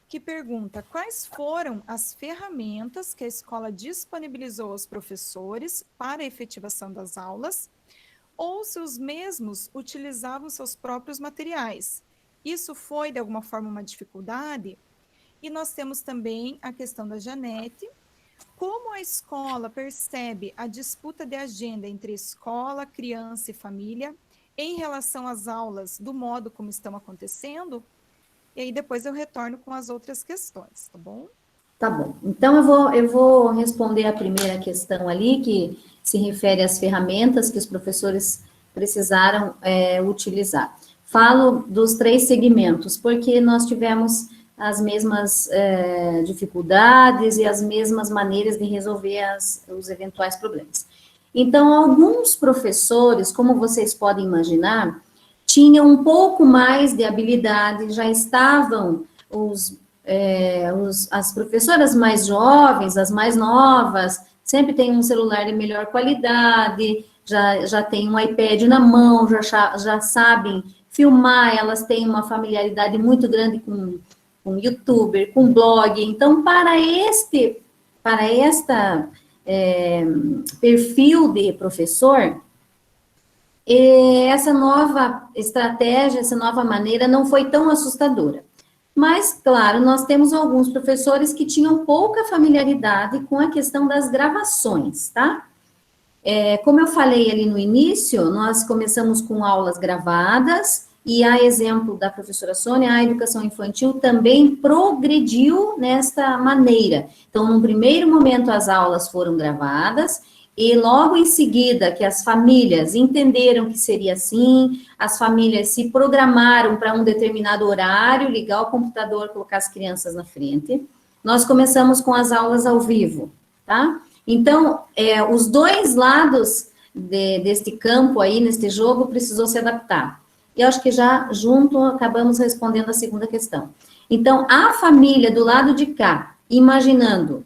[SPEAKER 3] que pergunta quais foram as ferramentas que a escola disponibilizou aos professores para a efetivação das aulas, ou se os mesmos utilizavam seus próprios materiais. Isso foi, de alguma forma, uma dificuldade? E nós temos também a questão da Janete. Como a escola percebe a disputa de agenda entre escola, criança e família em relação às aulas, do modo como estão acontecendo? E aí depois eu retorno com as outras questões, tá bom?
[SPEAKER 5] Tá bom. Então, eu vou responder a primeira questão ali, que se refere às ferramentas que os professores precisaram utilizar. Falo dos 3 segmentos, porque nós tivemos as mesmas dificuldades e as mesmas maneiras de resolver os eventuais problemas. Então, alguns professores, como vocês podem imaginar, tinham um pouco mais de habilidade, já estavam as professoras mais jovens, as mais novas, sempre têm um celular de melhor qualidade, já tem um iPad na mão, já sabem filmar, elas têm uma familiaridade muito grande com youtuber, com blog. Então, para este perfil de professor, essa nova estratégia, essa nova maneira não foi tão assustadora. Mas, claro, nós temos alguns professores que tinham pouca familiaridade com a questão das gravações, tá? Como eu falei ali no início, nós começamos com aulas gravadas, e a exemplo da professora Sônia, a educação infantil também progrediu nesta maneira. Então, num primeiro momento, as aulas foram gravadas, e logo em seguida que as famílias entenderam que seria assim, as famílias se programaram para um determinado horário, ligar o computador, colocar as crianças na frente, nós começamos com as aulas ao vivo, tá? Então, os 2 lados deste campo aí, neste jogo, precisou se adaptar. E eu acho que já junto acabamos respondendo a segunda questão. Então, a família do lado de cá, imaginando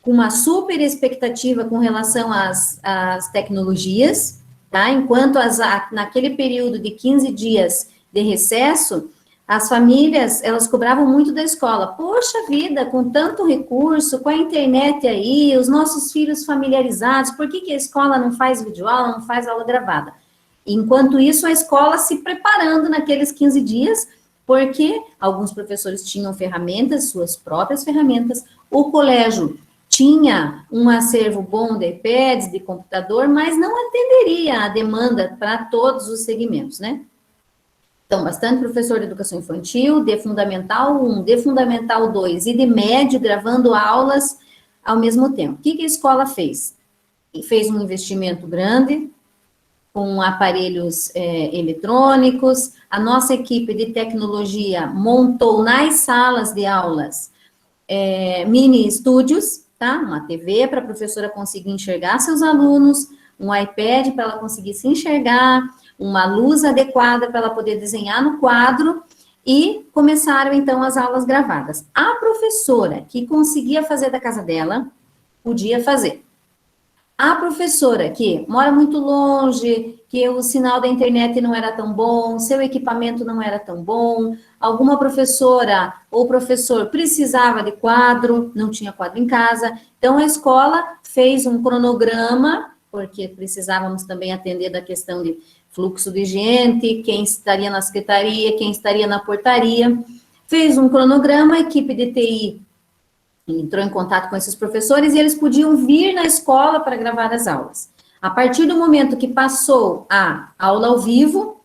[SPEAKER 5] com uma super expectativa com relação às tecnologias, tá? Enquanto naquele período de 15 dias de recesso, as famílias, elas cobravam muito da escola. Poxa vida, com tanto recurso, com a internet aí, os nossos filhos familiarizados, por que a escola não faz videoaula, não faz aula gravada? Enquanto isso, a escola se preparando naqueles 15 dias, porque alguns professores tinham ferramentas, suas próprias ferramentas, o colégio tinha um acervo bom de iPads, de computador, mas não atenderia a demanda para todos os segmentos, né? Então, bastante professor de educação infantil, de Fundamental 1, de Fundamental 2 e de médio, gravando aulas ao mesmo tempo. O que a escola fez? Fez um investimento grande, com aparelhos eletrônicos, a nossa equipe de tecnologia montou nas salas de aulas mini estúdios, tá? Uma TV para a professora conseguir enxergar seus alunos, um iPad para ela conseguir se enxergar, uma luz adequada para ela poder desenhar no quadro, e começaram, então, as aulas gravadas. A professora que conseguia fazer da casa dela, podia fazer. A professora que mora muito longe, que o sinal da internet não era tão bom, seu equipamento não era tão bom, alguma professora ou professor precisava de quadro, não tinha quadro em casa, então a escola fez um cronograma porque precisávamos também atender da questão de fluxo de gente, quem estaria na secretaria, quem estaria na portaria. Fez um cronograma, a equipe de TI entrou em contato com esses professores e eles podiam vir na escola para gravar as aulas. A partir do momento que passou a aula ao vivo,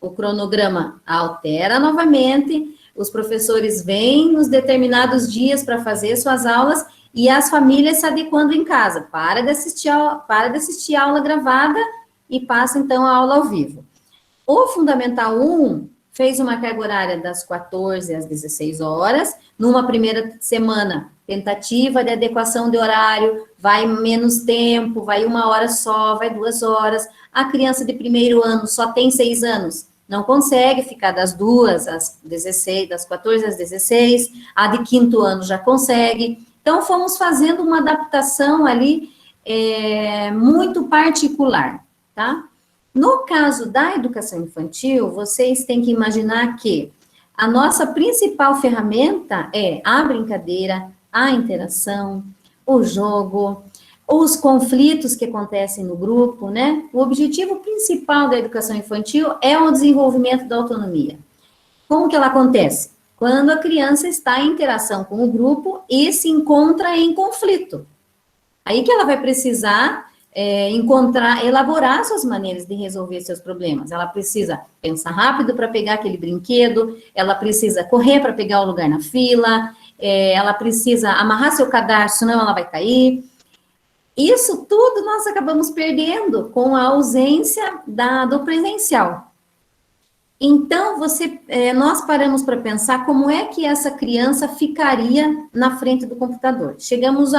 [SPEAKER 5] o cronograma altera novamente, os professores vêm nos determinados dias para fazer suas aulas e as famílias se adequando em casa, para de assistir a aula gravada e passa, então, a aula ao vivo. O Fundamental 1 fez uma carga horária das 14 às 16 horas, numa primeira semana, tentativa de adequação de horário, vai menos tempo, vai 1 hora só, vai 2 horas. A criança de primeiro ano só tem 6 anos, não consegue ficar das 2 às 16, das 14 às 16, a de quinto ano já consegue. Então, fomos fazendo uma adaptação ali muito particular, tá? No caso da educação infantil, vocês têm que imaginar que a nossa principal ferramenta é a brincadeira, a interação, o jogo, os conflitos que acontecem no grupo, né? O objetivo principal da educação infantil é o desenvolvimento da autonomia. Como que ela acontece? Quando a criança está em interação com o grupo e se encontra em conflito. Aí que ela vai precisar elaborar suas maneiras de resolver seus problemas. Ela precisa pensar rápido para pegar aquele brinquedo, ela precisa correr para pegar o lugar na fila, ela precisa amarrar seu cadarço, senão ela vai cair. Isso tudo nós acabamos perdendo com a ausência do presencial. Então, nós paramos para pensar como é que essa criança ficaria na frente do computador. Chegamos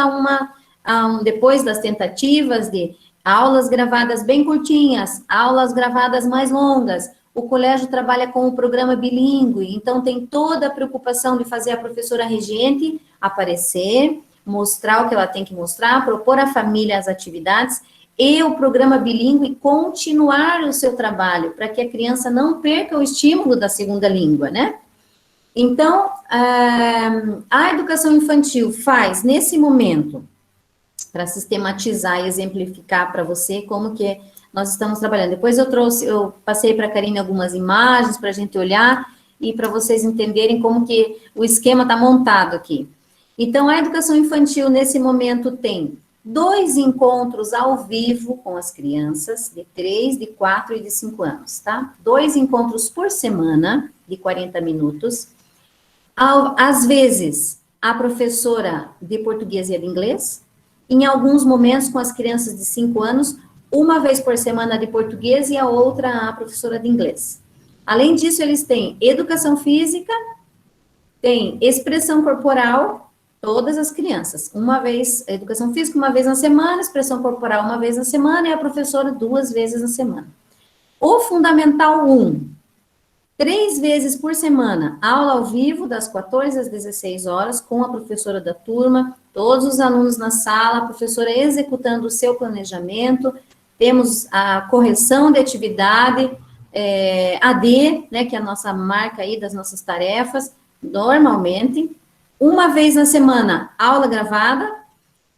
[SPEAKER 5] depois das tentativas de aulas gravadas bem curtinhas, aulas gravadas mais longas, o colégio trabalha com o programa bilíngue, então tem toda a preocupação de fazer a professora regente aparecer, mostrar o que ela tem que mostrar, propor à família as atividades, e o programa bilíngue continuar o seu trabalho, para que a criança não perca o estímulo da segunda língua, né? Então, a educação infantil faz, nesse momento, para sistematizar e exemplificar para você como que nós estamos trabalhando. Depois eu passei para a Karine algumas imagens para a gente olhar e para vocês entenderem como que o esquema está montado aqui. Então, a educação infantil, nesse momento, tem 2 encontros ao vivo com as crianças, de 3, de 4 e de 5 anos, tá? 2 encontros por semana, de 40 minutos. Às vezes, a professora de português e de inglês, em alguns momentos, com as crianças de 5 anos, 1 vez por semana de português e a outra a professora de inglês. Além disso, eles têm educação física, tem expressão corporal, todas as crianças. Educação física 1 vez na semana, expressão corporal 1 vez na semana e a professora 2 vezes na semana. O Fundamental 1, 3 vezes por semana, aula ao vivo, das 14 às 16 horas, com a professora da turma, todos os alunos na sala, a professora executando o seu planejamento, temos a correção de atividade, AD, né, que é a nossa marca aí das nossas tarefas, normalmente, 1 vez na semana, aula gravada,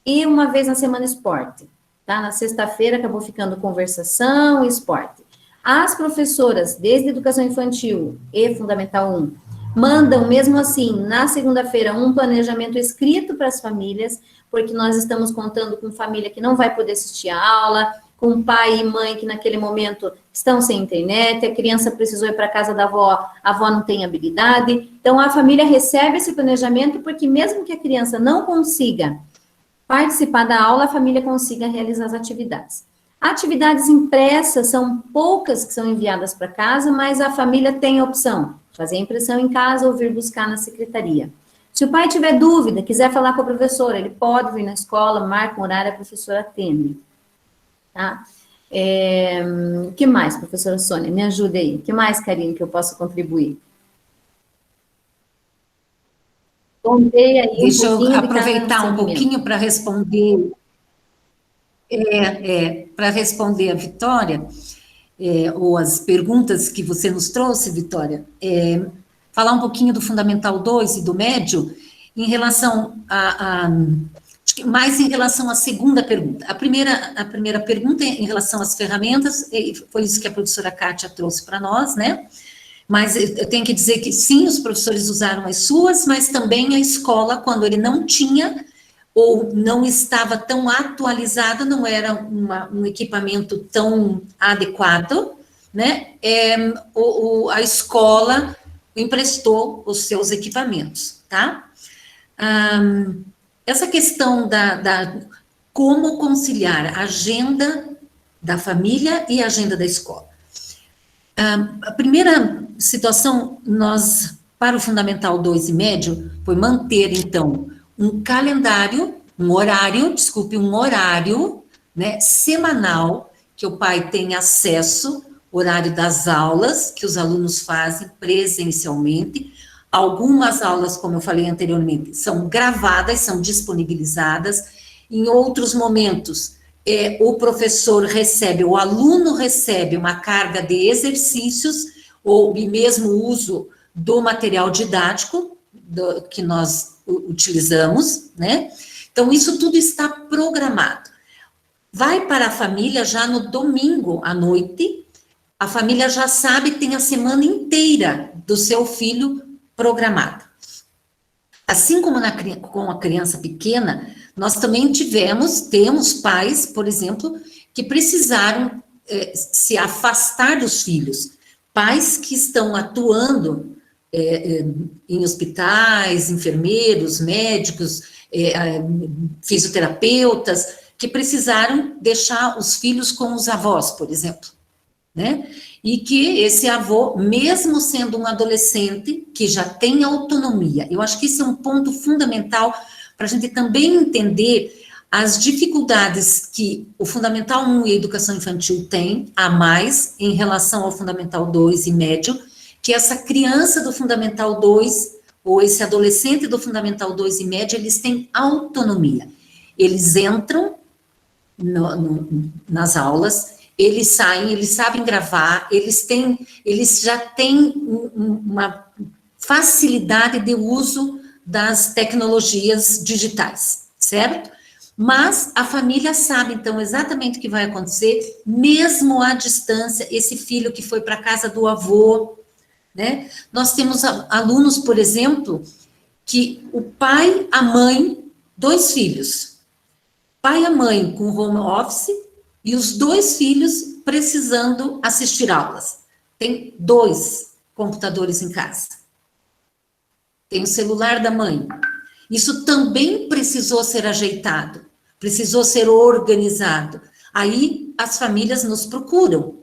[SPEAKER 5] e 1 vez na semana, esporte, tá? Na sexta-feira acabou ficando conversação e esporte. As professoras, desde Educação Infantil e Fundamental 1, mandam, mesmo assim, na segunda-feira, um planejamento escrito para as famílias, porque nós estamos contando com família que não vai poder assistir a aula, com pai e mãe que naquele momento estão sem internet, a criança precisou ir para a casa da avó, a avó não tem habilidade. Então, a família recebe esse planejamento, porque mesmo que a criança não consiga participar da aula, a família consiga realizar as atividades. Atividades impressas são poucas que são enviadas para casa, mas a família tem a opção de fazer a impressão em casa ou vir buscar na secretaria. Se o pai tiver dúvida, quiser falar com a professora, ele pode vir na escola, marca um horário, a professora atende. Tá? O que mais, professora Sônia? Me ajude aí. O que mais, Karine, que eu posso contribuir?
[SPEAKER 4] Deixa eu aproveitar um pouquinho para responder... para responder a Vitória, ou as perguntas que você nos trouxe, Vitória, falar um pouquinho do Fundamental 2 e do médio, em relação mais em relação à segunda pergunta. A primeira pergunta é em relação às ferramentas, foi isso que a professora Kátia trouxe para nós, né? Mas eu tenho que dizer que sim, os professores usaram as suas, mas também a escola, quando ele não tinha ou não estava tão atualizado, não era um equipamento tão adequado, né? A escola emprestou os seus equipamentos, tá? Essa questão da como conciliar a agenda da família e a agenda da escola. A primeira situação, para o Fundamental 2 e médio, foi manter, então, um horário, né, semanal, que o pai tem acesso, horário das aulas, que os alunos fazem presencialmente. Algumas aulas, como eu falei anteriormente, são gravadas, são disponibilizadas. Em outros momentos, o aluno recebe uma carga de exercícios, ou mesmo o uso do material didático que nós utilizamos, né? Então, isso tudo está programado. Vai para a família já no domingo à noite, a família já sabe, tem a semana inteira do seu filho programada. Assim como com a criança pequena, nós também temos pais, por exemplo, que precisaram se afastar dos filhos. Pais que estão atuando em hospitais, enfermeiros, médicos, fisioterapeutas, que precisaram deixar os filhos com os avós, por exemplo, né? E que esse avô, mesmo sendo um adolescente, que já tem autonomia, eu acho que isso é um ponto fundamental para a gente também entender as dificuldades que o Fundamental 1 e a Educação Infantil têm a mais em relação ao Fundamental 2 e médio, que essa criança do Fundamental 2, ou esse adolescente do Fundamental 2 e médio, eles têm autonomia. Eles entram nas aulas, eles saem, eles sabem gravar, eles já têm uma facilidade de uso das tecnologias digitais, certo? Mas a família sabe, então, exatamente o que vai acontecer, mesmo à distância, esse filho que foi para a casa do avô, né? Nós temos alunos, por exemplo, que o pai, a mãe, 2 filhos, pai e a mãe com home office, e os 2 filhos precisando assistir aulas. Tem 2 computadores em casa. Tem o celular da mãe. Isso também precisou ser ajeitado, precisou ser organizado. Aí as famílias nos procuram.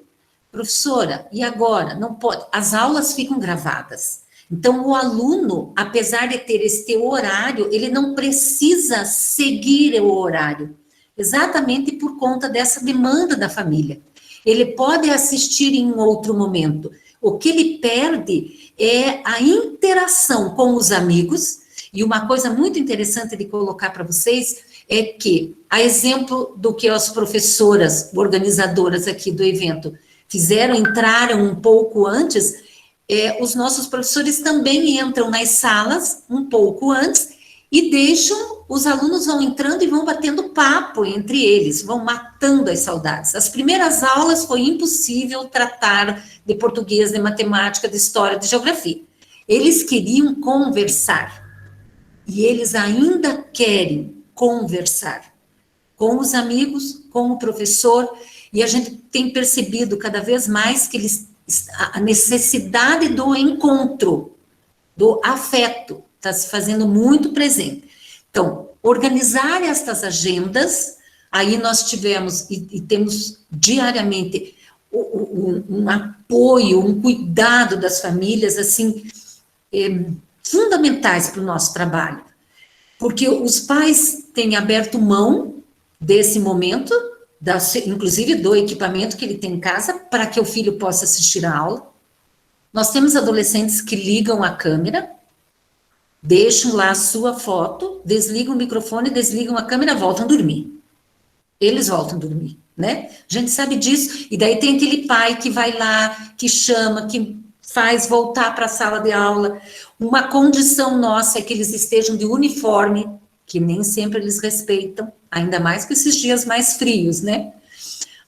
[SPEAKER 4] Professora, e agora? Não pode. As aulas ficam gravadas. Então, o aluno, apesar de ter este horário, ele não precisa seguir o horário, exatamente por conta dessa demanda da família. Ele pode assistir em outro momento. O que ele perde é a interação com os amigos, e uma coisa muito interessante de colocar para vocês é que, a exemplo do que as professoras organizadoras aqui do evento entraram um pouco antes, os nossos professores também entram nas salas um pouco antes e os alunos vão entrando e vão batendo papo entre eles, vão matando as saudades. As primeiras aulas foi impossível tratar de português, de matemática, de história, de geografia. Eles queriam conversar. E eles ainda querem conversar com os amigos, com o professor, e a gente tem percebido cada vez mais que a necessidade do encontro, do afeto, está se fazendo muito presente. Então, organizar estas agendas, aí nós tivemos e temos diariamente um apoio, um cuidado das famílias, assim, fundamentais para o nosso trabalho, porque os pais têm aberto mão desse momento, inclusive do equipamento que ele tem em casa, para que o filho possa assistir a aula. Nós temos adolescentes que ligam a câmera, deixam lá a sua foto, desligam o microfone, desligam a câmera, voltam a dormir. Eles voltam a dormir, né? A gente sabe disso, e daí tem aquele pai que vai lá, que chama, que faz voltar para a sala de aula. Uma condição nossa é que eles estejam de uniforme, que nem sempre eles respeitam, ainda mais com esses dias mais frios, né?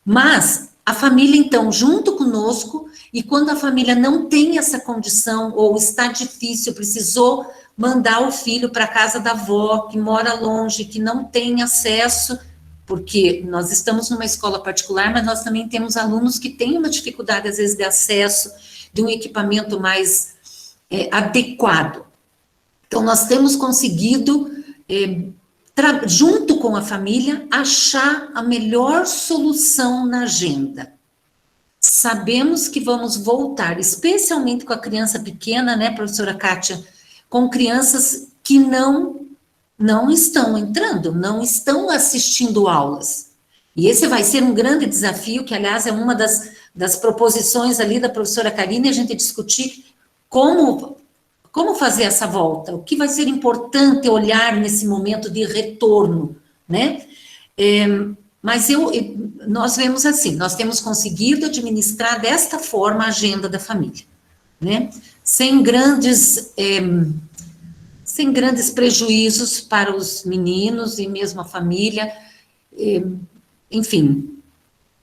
[SPEAKER 4] Mas a família, então, junto conosco, e quando a família não tem essa condição, ou está difícil, precisou mandar o filho para a casa da avó, que mora longe, que não tem acesso, porque nós estamos numa escola particular, mas nós também temos alunos que têm uma dificuldade, às vezes, de acesso de um equipamento mais adequado. Então, nós temos conseguido, junto com a família, achar a melhor solução na agenda. Sabemos que vamos voltar, especialmente com a criança pequena, né, professora Kátia, com crianças que não estão entrando, não estão assistindo aulas. E esse vai ser um grande desafio, que, aliás, é uma das proposições ali da professora Karine, a gente discutir como fazer essa volta, o que vai ser importante olhar nesse momento de retorno, né? Mas nós vemos assim, nós temos conseguido administrar desta forma a agenda da família, né? Sem grandes prejuízos para os meninos e mesmo a família, enfim,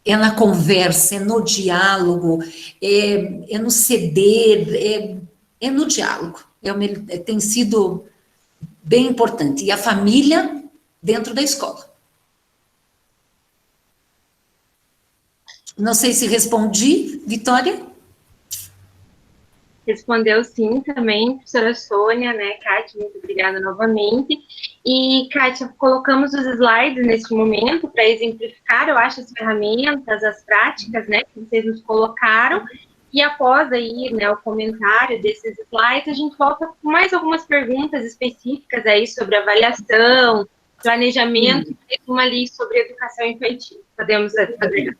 [SPEAKER 4] é na conversa, é no diálogo, é no ceder, é no diálogo, tem sido bem importante, e a família dentro da escola. Não sei se respondi, Vitória?
[SPEAKER 1] Respondeu sim também, professora Sônia, né, Kátia, muito obrigada novamente. E, Kátia, colocamos os slides nesse momento para exemplificar, eu acho, as ferramentas, as práticas, né, que vocês nos colocaram, e após aí, né, o comentário desses slides, a gente volta com mais algumas perguntas específicas aí sobre avaliação, planejamento, e uma ali sobre educação infantil. Podemos fazer?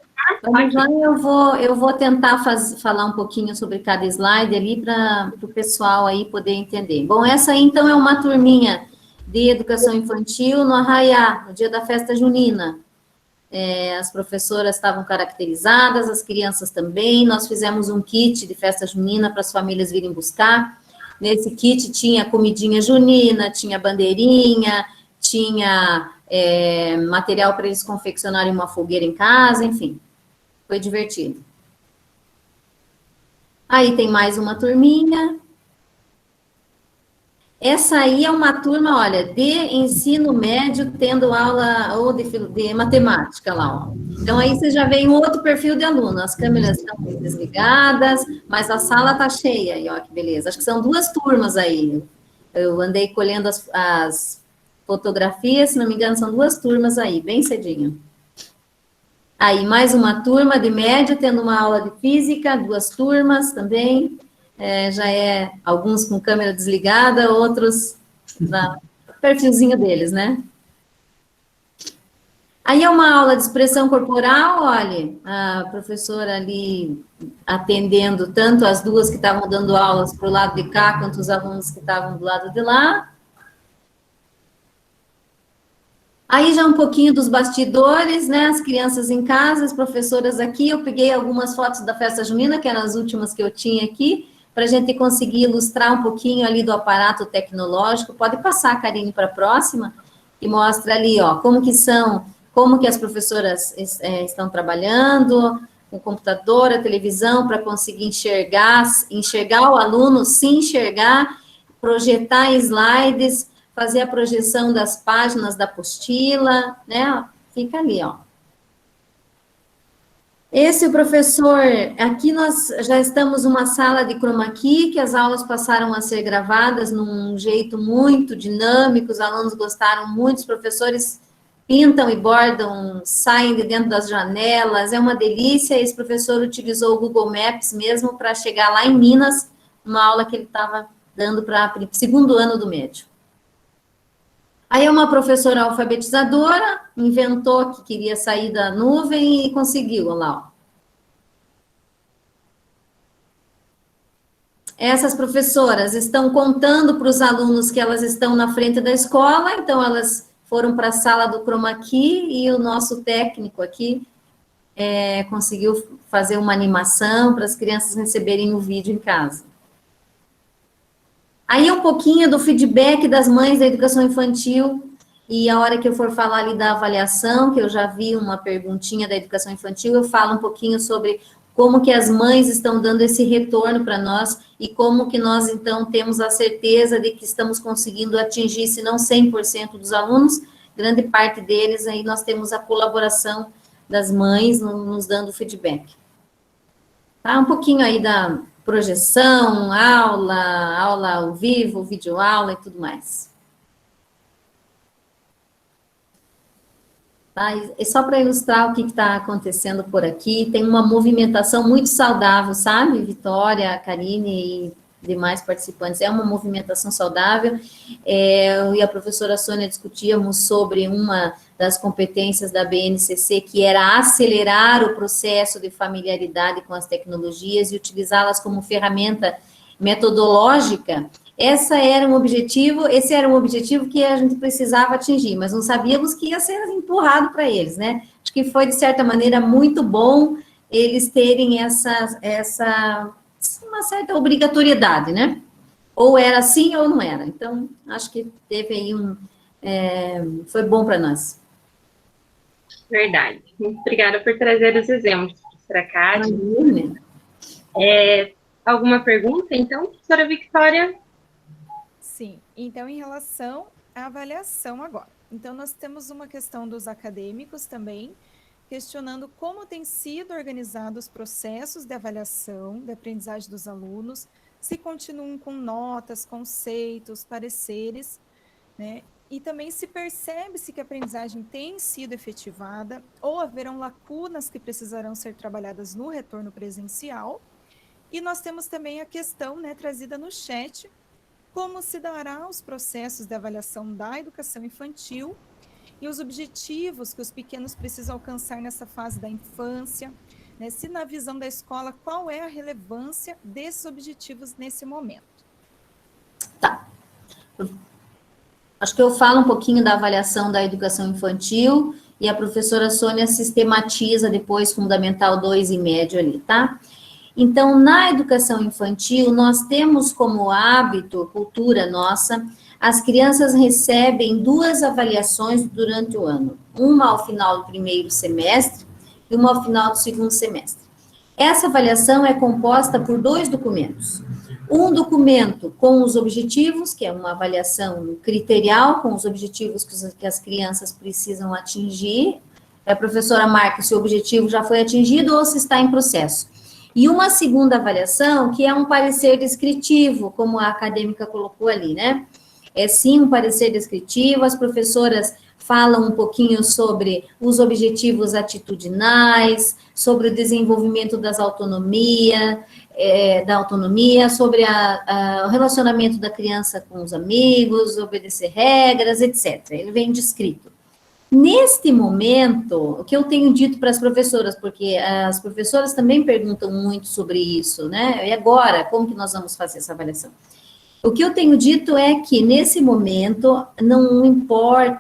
[SPEAKER 5] Eu vou tentar falar um pouquinho sobre cada slide ali para o pessoal aí poder entender. Bom, essa aí, então, é uma turminha de educação infantil no Arraiá, no dia da festa junina. As professoras estavam caracterizadas, as crianças também. Nós fizemos um kit de festa junina para as famílias virem buscar. Nesse kit tinha comidinha junina, tinha bandeirinha, tinha material para eles confeccionarem uma fogueira em casa, enfim. Foi divertido. Aí tem mais uma turminha. Essa aí é uma turma, olha, de ensino médio, tendo aula ou de matemática lá, ó. Então, aí você já vê um outro perfil de aluno. As câmeras estão desligadas, mas a sala está cheia. E ó, que beleza. Acho que são 2 turmas aí. Eu andei colhendo as fotografias, se não me engano, são 2 turmas aí, bem cedinho. Aí, mais uma turma de médio, tendo uma aula de física, 2 turmas também. Já alguns com câmera desligada, outros no perfilzinho deles, né? Aí é uma aula de expressão corporal, olha, a professora ali atendendo tanto as 2 que estavam dando aulas para o lado de cá, quanto os alunos que estavam do lado de lá. Aí já um pouquinho dos bastidores, né, as crianças em casa, as professoras aqui, eu peguei algumas fotos da festa junina, que eram as últimas que eu tinha aqui, para a gente conseguir ilustrar um pouquinho ali do aparato tecnológico. Pode passar, Karine, para a próxima, e mostra ali, ó, como que as professoras estão trabalhando, o computador, a televisão, para conseguir enxergar o aluno, se enxergar, projetar slides, fazer a projeção das páginas da apostila, né? Fica ali, ó. Esse professor, aqui nós já estamos numa sala de chroma key, que as aulas passaram a ser gravadas num jeito muito dinâmico, os alunos gostaram muito, os professores pintam e bordam, saem de dentro das janelas, é uma delícia. Esse professor utilizou o Google Maps mesmo para chegar lá em Minas, uma aula que ele estava dando para o 2º ano do médio. Aí uma professora alfabetizadora inventou que queria sair da nuvem e conseguiu, olha lá, ó. Essas professoras estão contando para os alunos que elas estão na frente da escola, então elas foram para a sala do chroma key e o nosso técnico aqui conseguiu fazer uma animação para as crianças receberem o vídeo em casa. Aí um pouquinho do feedback das mães da educação infantil. e a hora que eu for falar ali da avaliação, que eu já vi uma perguntinha da educação infantil, eu falo um pouquinho sobre como que as mães estão dando esse retorno para nós e como que nós, então, temos a certeza de que estamos conseguindo atingir, se não 100% dos alunos, grande parte deles, aí nós temos a colaboração das mães nos dando feedback. Tá? Um pouquinho aí da projeção, aula ao vivo, videoaula e tudo mais. Tá? E só para ilustrar o que está acontecendo por aqui, tem uma movimentação muito saudável, sabe, Vitória, Karine e demais participantes, é uma movimentação saudável, eu e a professora Sônia discutíamos sobre uma das competências da BNCC, que era acelerar o processo de familiaridade com as tecnologias e utilizá-las como ferramenta metodológica. Esse era um objetivo que a gente precisava atingir, mas não sabíamos que ia ser empurrado para eles, né? Acho que foi, de certa maneira, muito bom eles terem uma certa obrigatoriedade, né? Ou era assim ou não era. Então, acho que teve aí foi bom para nós.
[SPEAKER 1] Verdade. Muito obrigada por trazer os exemplos, professora Karen. Alguma pergunta, então, professora Victória?
[SPEAKER 3] Sim, então, em relação à avaliação agora. Então, nós temos uma questão dos acadêmicos também, questionando como têm sido organizados os processos de avaliação, de aprendizagem dos alunos, se continuam com notas, conceitos, pareceres, né? E também se percebe-se que a aprendizagem tem sido efetivada ou haverão lacunas que precisarão ser trabalhadas no retorno presencial. E nós temos também a questão, né, trazida no chat, como se dará os processos de avaliação da educação infantil e os objetivos que os pequenos precisam alcançar nessa fase da infância, né? Se na visão da escola, qual é a relevância desses objetivos nesse momento?
[SPEAKER 5] Tá. Acho que eu falo um pouquinho da avaliação da educação infantil e a professora Sônia sistematiza depois Fundamental 2 e médio ali, tá? Então, na educação infantil, nós temos como hábito, cultura nossa, as crianças recebem 2 avaliações durante o ano. Uma ao final do primeiro semestre e uma ao final do segundo semestre. Essa avaliação é composta por 2 documentos. Um documento com os objetivos, que é uma avaliação criterial, com os objetivos que as crianças precisam atingir. A professora marca se o objetivo já foi atingido ou se está em processo. E uma segunda avaliação, que é um parecer descritivo, como a acadêmica colocou ali, né? É sim um parecer descritivo, as professoras falam um pouquinho sobre os objetivos atitudinais, sobre o desenvolvimento da autonomia, sobre o relacionamento da criança com os amigos, obedecer regras, etc. Ele vem descrito. Neste momento, o que eu tenho dito para as professoras, porque as professoras também perguntam muito sobre isso, né? E agora, como que nós vamos fazer essa avaliação? O que eu tenho dito é que, nesse momento, não importa,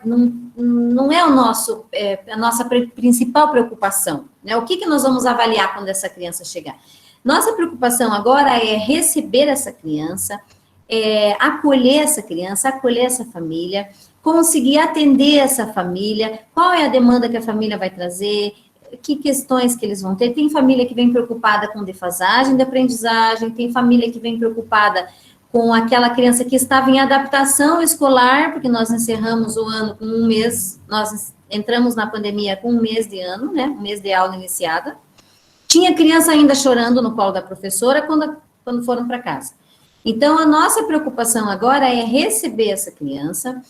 [SPEAKER 5] não é a nossa principal preocupação, né? O que nós vamos avaliar quando essa criança chegar? Nossa preocupação agora é receber essa criança, acolher essa criança, acolher essa família, conseguir atender essa família, qual é a demanda que a família vai trazer, que questões que eles vão ter. Tem família que vem preocupada com defasagem de aprendizagem, tem família que vem preocupada com aquela criança que estava em adaptação escolar, porque nós encerramos o ano com 1 mês, nós entramos na pandemia com 1 mês de ano, né, 1 mês de aula iniciada. Tinha criança ainda chorando no colo da professora quando foram para casa. Então, a nossa preocupação agora é receber essa criança,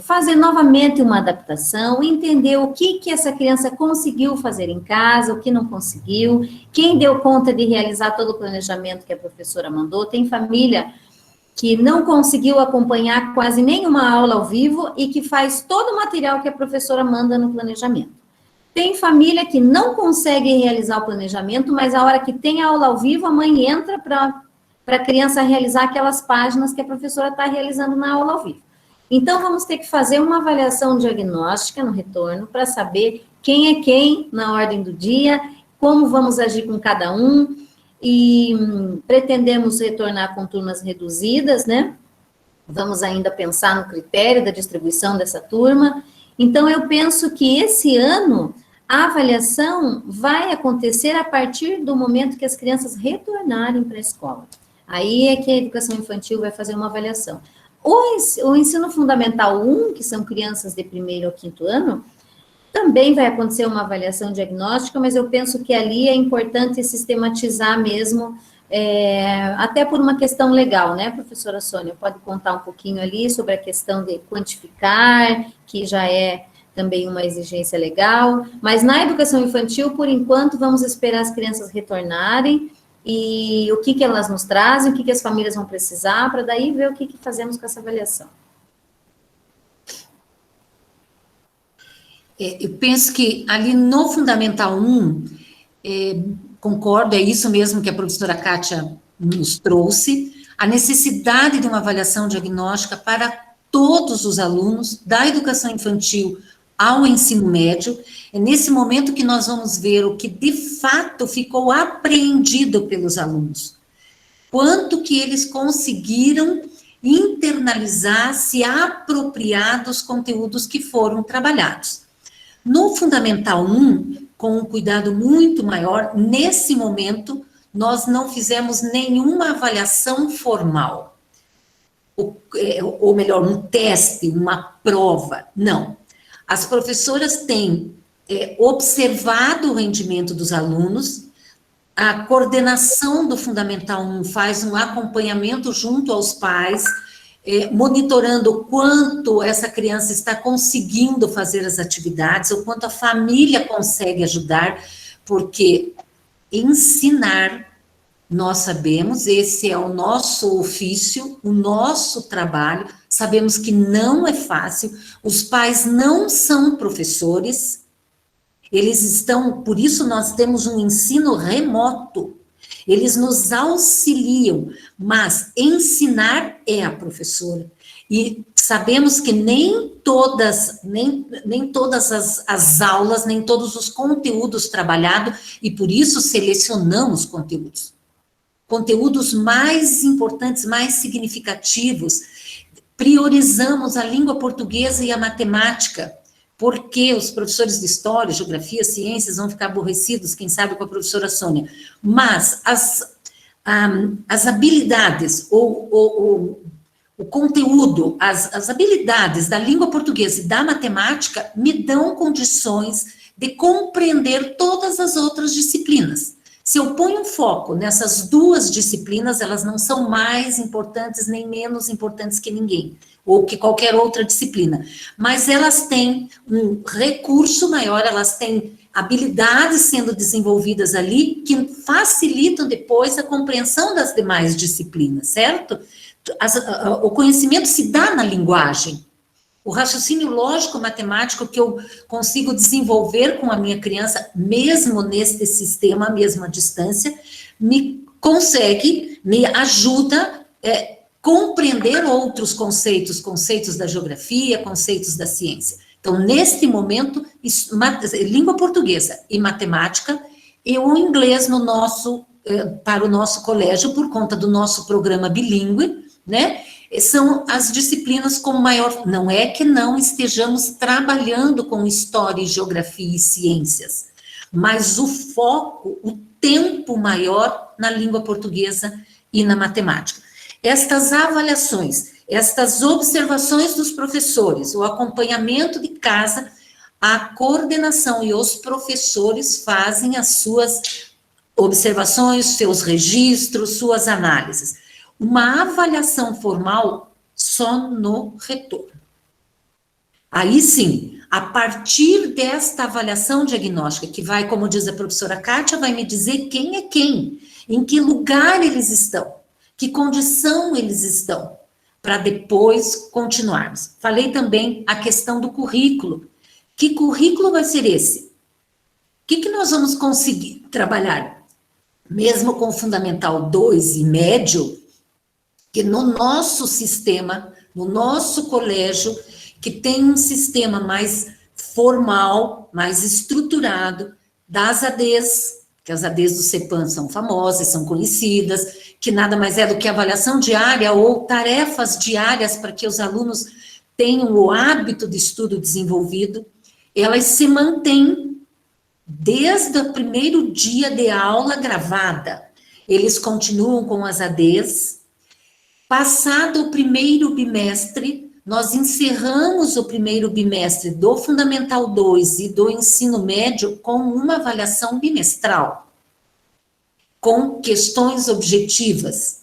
[SPEAKER 5] fazer novamente uma adaptação, entender o que essa criança conseguiu fazer em casa, o que não conseguiu, quem deu conta de realizar todo o planejamento que a professora mandou. Tem família que não conseguiu acompanhar quase nenhuma aula ao vivo e que faz todo o material que a professora manda no planejamento. Tem família que não consegue realizar o planejamento, mas a hora que tem a aula ao vivo, a mãe entra para a criança realizar aquelas páginas que a professora está realizando na aula ao vivo. Então, vamos ter que fazer uma avaliação diagnóstica no retorno para saber quem é quem na ordem do dia, como vamos agir com cada um, e pretendemos retornar com turmas reduzidas, né? vamos ainda pensar no critério da distribuição dessa turma. Então, eu penso que esse ano a avaliação vai acontecer a partir do momento que as crianças retornarem para a escola. Aí é que a educação infantil vai fazer uma avaliação. O ensino fundamental 1, que são crianças de 1º ao 5º ano, também vai acontecer uma avaliação diagnóstica, mas eu penso que ali é importante sistematizar mesmo, até por uma questão legal, né, professora Sônia? Pode contar um pouquinho ali sobre a questão de quantificar, que já é também uma exigência legal, mas na educação infantil, por enquanto, vamos esperar as crianças retornarem e o que elas nos trazem, o que as famílias vão precisar, para daí ver o que fazemos com essa avaliação.
[SPEAKER 4] Eu penso que ali no Fundamental 1, concordo, é isso mesmo que a professora Kátia nos trouxe, a necessidade de uma avaliação diagnóstica para todos os alunos, da educação infantil ao ensino médio. É nesse momento que nós vamos ver o que de fato ficou apreendido pelos alunos. Quanto que eles conseguiram internalizar, se apropriar dos conteúdos que foram trabalhados. No Fundamental 1, com um cuidado muito maior, nesse momento, nós não fizemos nenhuma avaliação formal. Ou melhor, um teste, uma prova, não. As professoras têm observado o rendimento dos alunos, a coordenação do Fundamental 1 faz um acompanhamento junto aos pais, monitorando o quanto essa criança está conseguindo fazer as atividades, o quanto a família consegue ajudar, porque ensinar, nós sabemos, esse é o nosso ofício, o nosso trabalho, sabemos que não é fácil, os pais não são professores, eles estão, por isso nós temos um ensino remoto, eles nos auxiliam, mas ensinar é a professora. E sabemos que nem todas as aulas, nem todos os conteúdos trabalhados, e por isso selecionamos conteúdos. Conteúdos mais importantes, mais significativos. Priorizamos a língua portuguesa e a matemática, porque os professores de História, Geografia, Ciências vão ficar aborrecidos, quem sabe, com a professora Sônia. Mas as habilidades, o conteúdo, as habilidades da língua portuguesa e da matemática me dão condições de compreender todas as outras disciplinas. Se eu ponho um foco nessas duas disciplinas, elas não são mais importantes nem menos importantes que ninguém, ou que qualquer outra disciplina, mas elas têm um recurso maior, elas têm habilidades sendo desenvolvidas ali que facilitam depois a compreensão das demais disciplinas, certo? O conhecimento se dá na linguagem. O raciocínio lógico-matemático que eu consigo desenvolver com a minha criança, mesmo nesse sistema, mesmo à distância, me ajuda a compreender outros conceitos da geografia, conceitos da ciência. Então, neste momento, língua portuguesa e matemática, e o inglês para o nosso colégio, por conta do nosso programa bilíngue, né? São as disciplinas com maior... Não é que não estejamos trabalhando com história, geografia e ciências, mas o foco, o tempo maior na língua portuguesa e na matemática. Estas avaliações, estas observações dos professores, o acompanhamento de casa, a coordenação e os professores fazem as suas observações, seus registros, suas análises. Uma avaliação formal só no retorno. Aí sim, a partir desta avaliação diagnóstica, que vai, como diz a professora Kátia, vai me dizer quem é quem, em que lugar eles estão, que condição eles estão, para depois continuarmos. Falei também a questão do currículo. Que currículo vai ser esse? O que nós vamos conseguir trabalhar? Mesmo com o Fundamental 2 e médio, que no nosso sistema, no nosso colégio, que tem um sistema mais formal, mais estruturado, das ADs, que as ADs do CEPAM são famosas, são conhecidas, que nada mais é do que avaliação diária ou tarefas diárias para que os alunos tenham o hábito de estudo desenvolvido, elas se mantêm desde o primeiro dia de aula gravada. Eles continuam com as ADs. Passado o primeiro bimestre, nós encerramos o primeiro bimestre do Fundamental 2 e do ensino médio com uma avaliação bimestral, com questões objetivas.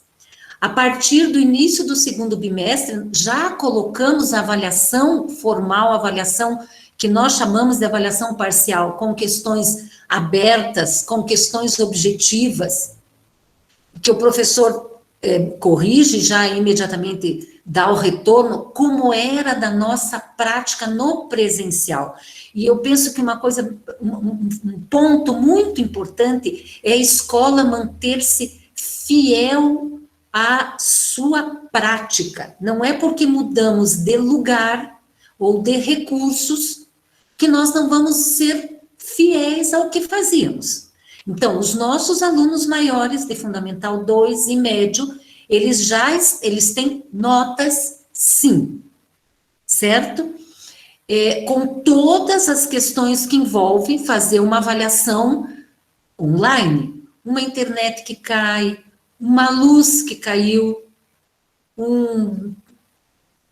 [SPEAKER 4] A partir do início do segundo bimestre, já colocamos a avaliação formal, a avaliação que nós chamamos de avaliação parcial, com questões abertas, com questões objetivas, que o professor corrige, já imediatamente dá o retorno, como era da nossa prática no presencial. E eu penso que uma coisa, um ponto muito importante é a escola manter-se fiel à sua prática. Não é porque mudamos de lugar ou de recursos que nós não vamos ser fiéis ao que fazíamos. Então, os nossos alunos maiores de Fundamental 2 e médio, eles têm notas, sim, certo? Com todas as questões que envolvem fazer uma avaliação online, uma internet que cai, uma luz que caiu,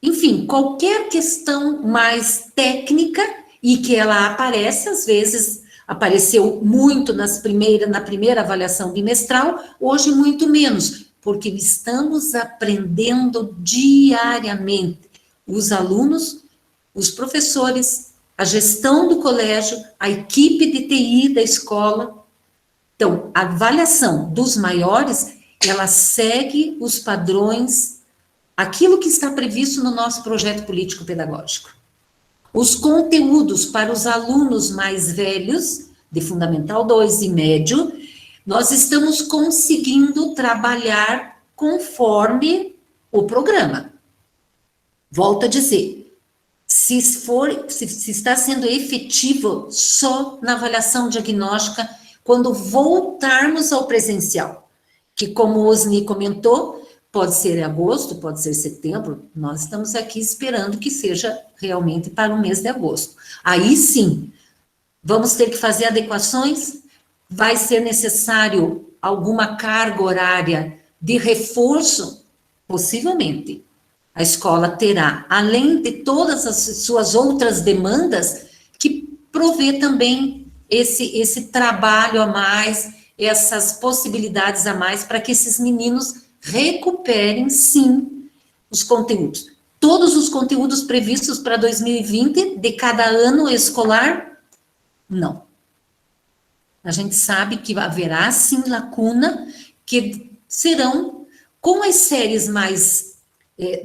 [SPEAKER 4] enfim, qualquer questão mais técnica e que ela aparece, às vezes, apareceu muito na primeira avaliação bimestral, hoje muito menos, porque estamos aprendendo diariamente. Os alunos, os professores, a gestão do colégio, a equipe de TI da escola. Então, a avaliação dos maiores, ela segue os padrões, aquilo que está previsto no nosso projeto político-pedagógico. Os conteúdos para os alunos mais velhos, de Fundamental 2 e médio, nós estamos conseguindo trabalhar conforme o programa. Volto a dizer, se está sendo efetivo só na avaliação diagnóstica, quando voltarmos ao presencial, que como o Osni comentou, pode ser em agosto, pode ser setembro, nós estamos aqui esperando que seja realmente para o mês de agosto. Aí sim, vamos ter que fazer adequações, vai ser necessário alguma carga horária de reforço, possivelmente. A escola terá, além de todas as suas outras demandas, que prover também esse trabalho a mais, essas possibilidades a mais, para que esses meninos recuperem, sim, os conteúdos. Todos os conteúdos previstos para 2020, de cada ano escolar, não. A gente sabe que haverá, sim, lacuna, que serão, com as séries mais,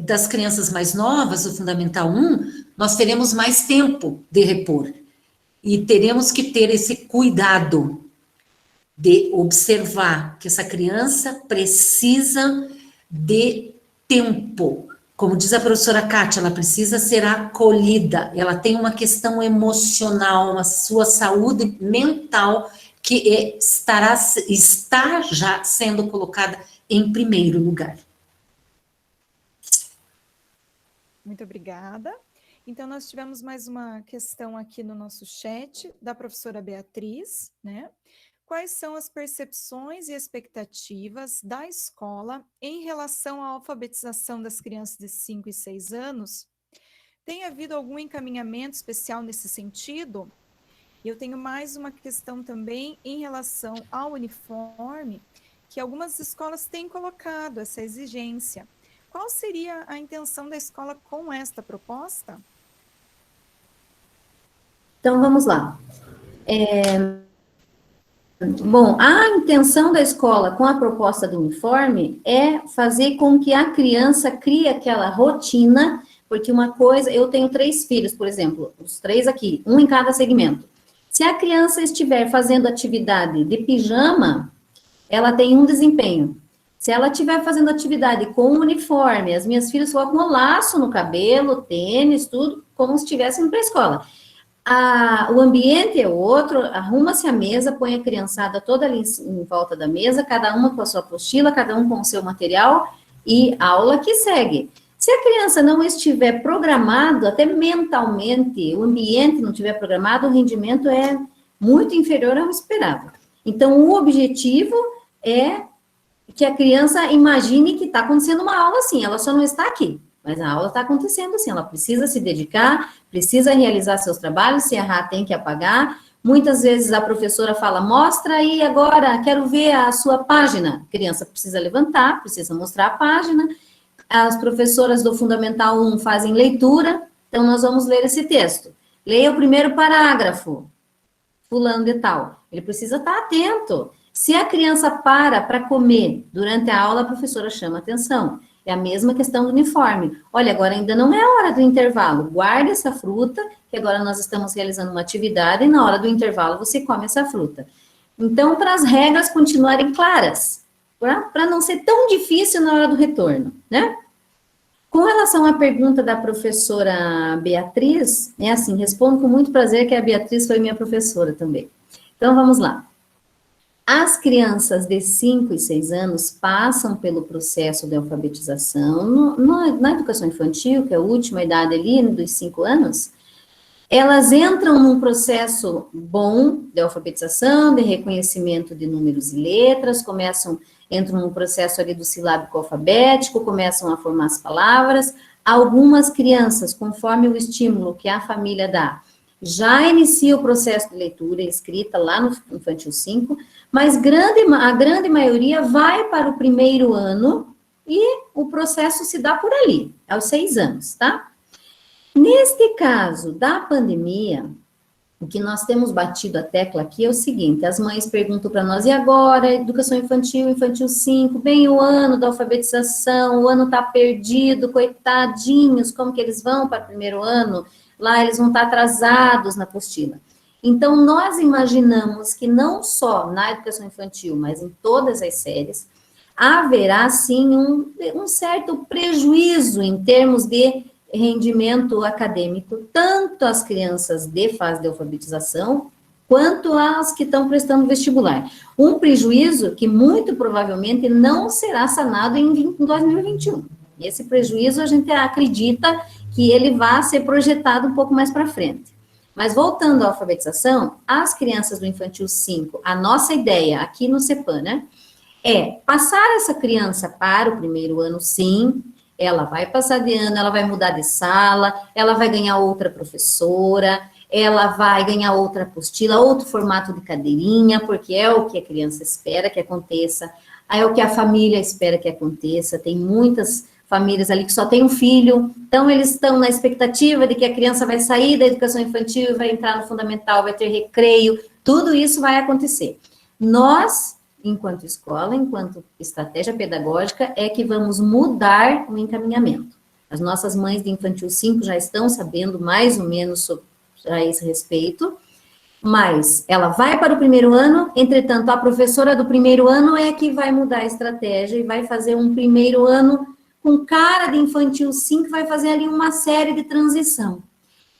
[SPEAKER 4] das crianças mais novas, o Fundamental 1, nós teremos mais tempo de repor. E teremos que ter esse cuidado de observar que essa criança precisa de tempo. Como diz a professora Kátia, ela precisa ser acolhida, ela tem uma questão emocional, a sua saúde mental, que está já sendo colocada em primeiro lugar.
[SPEAKER 3] Muito obrigada. Então, nós tivemos mais uma questão aqui no nosso chat, da professora Beatriz, né? Quais são as percepções e expectativas da escola em relação à alfabetização das crianças de 5 e 6 anos? Tem havido algum encaminhamento especial nesse sentido? Eu tenho mais uma questão também em relação ao uniforme, que algumas escolas têm colocado essa exigência. Qual seria a intenção da escola com esta proposta?
[SPEAKER 5] Então, vamos lá. Bom, a intenção da escola com a proposta do uniforme é fazer com que a criança crie aquela rotina, porque uma coisa, eu tenho 3 filhos, por exemplo, os 3 aqui, um em cada segmento. Se a criança estiver fazendo atividade de pijama, ela tem um desempenho. Se ela estiver fazendo atividade com uniforme, as minhas filhas colocam um laço no cabelo, tênis, tudo, como se estivessem indo para a escola. O ambiente é outro, arruma-se a mesa, põe a criançada toda ali em volta da mesa, cada uma com a sua apostila, cada um com o seu material, e aula que segue. Se a criança não estiver programado, até mentalmente, o ambiente não estiver programado, o rendimento é muito inferior ao esperado. Então, o objetivo é que a criança imagine que está acontecendo uma aula assim, ela só não está aqui, mas a aula está acontecendo assim, ela precisa se dedicar, precisa realizar seus trabalhos, se errar tem que apagar. Muitas vezes a professora fala, mostra aí agora, quero ver a sua página. A criança precisa levantar, precisa mostrar a página. As professoras do Fundamental 1 fazem leitura, então nós vamos ler esse texto. Leia o primeiro parágrafo, fulano de tal. Ele precisa estar atento. Se a criança para comer durante a aula, a professora chama atenção. É a mesma questão do uniforme. Olha, agora ainda não é hora do intervalo. Guarde essa fruta, que agora nós estamos realizando uma atividade, e na hora do intervalo você come essa fruta. Então, para as regras continuarem claras, para não ser tão difícil na hora do retorno, né? Com relação à pergunta da professora Beatriz, é assim, respondo com muito prazer que a Beatriz foi minha professora também. Então, vamos lá. As crianças de 5 e 6 anos passam pelo processo de alfabetização. Na educação infantil, que é a última idade ali, dos 5 anos, elas entram num processo bom de alfabetização, de reconhecimento de números e letras, entram num processo ali do silábico alfabético, começam a formar as palavras. Algumas crianças, conforme o estímulo que a família dá, já inicia o processo de leitura e escrita lá no Infantil 5, mas a grande maioria vai para o primeiro ano e o processo se dá por ali, aos 6 anos, tá? Neste caso da pandemia, o que nós temos batido a tecla aqui é o seguinte, as mães perguntam para nós, e agora, educação infantil, Infantil 5, bem o ano da alfabetização, o ano está perdido, coitadinhos, como que eles vão para o primeiro ano? Lá eles vão estar atrasados na apostila. Então, nós imaginamos que não só na educação infantil, mas em todas as séries, haverá, sim, um certo prejuízo em termos de rendimento acadêmico, tanto as crianças de fase de alfabetização, quanto as que estão prestando vestibular. Um prejuízo que, muito provavelmente, não será sanado em 2021. Esse prejuízo, a gente acredita que ele vai ser projetado um pouco mais para frente. Mas voltando à alfabetização, as crianças do Infantil 5, a nossa ideia aqui no CEPAN, né, é passar essa criança para o primeiro ano, sim, ela vai passar de ano, ela vai mudar de sala, ela vai ganhar outra professora, ela vai ganhar outra apostila, outro formato de cadeirinha, porque é o que a criança espera que aconteça, é o que a família espera que aconteça, tem muitas famílias ali que só tem um filho, então eles estão na expectativa de que a criança vai sair da educação infantil, vai entrar no fundamental, vai ter recreio, tudo isso vai acontecer. Nós, enquanto escola, enquanto estratégia pedagógica, é que vamos mudar o encaminhamento. As nossas mães de Infantil 5 já estão sabendo mais ou menos a esse respeito, mas ela vai para o primeiro ano, entretanto, a professora do primeiro ano é que vai mudar a estratégia e vai fazer um primeiro ano com cara de Infantil 5, vai fazer ali uma série de transição.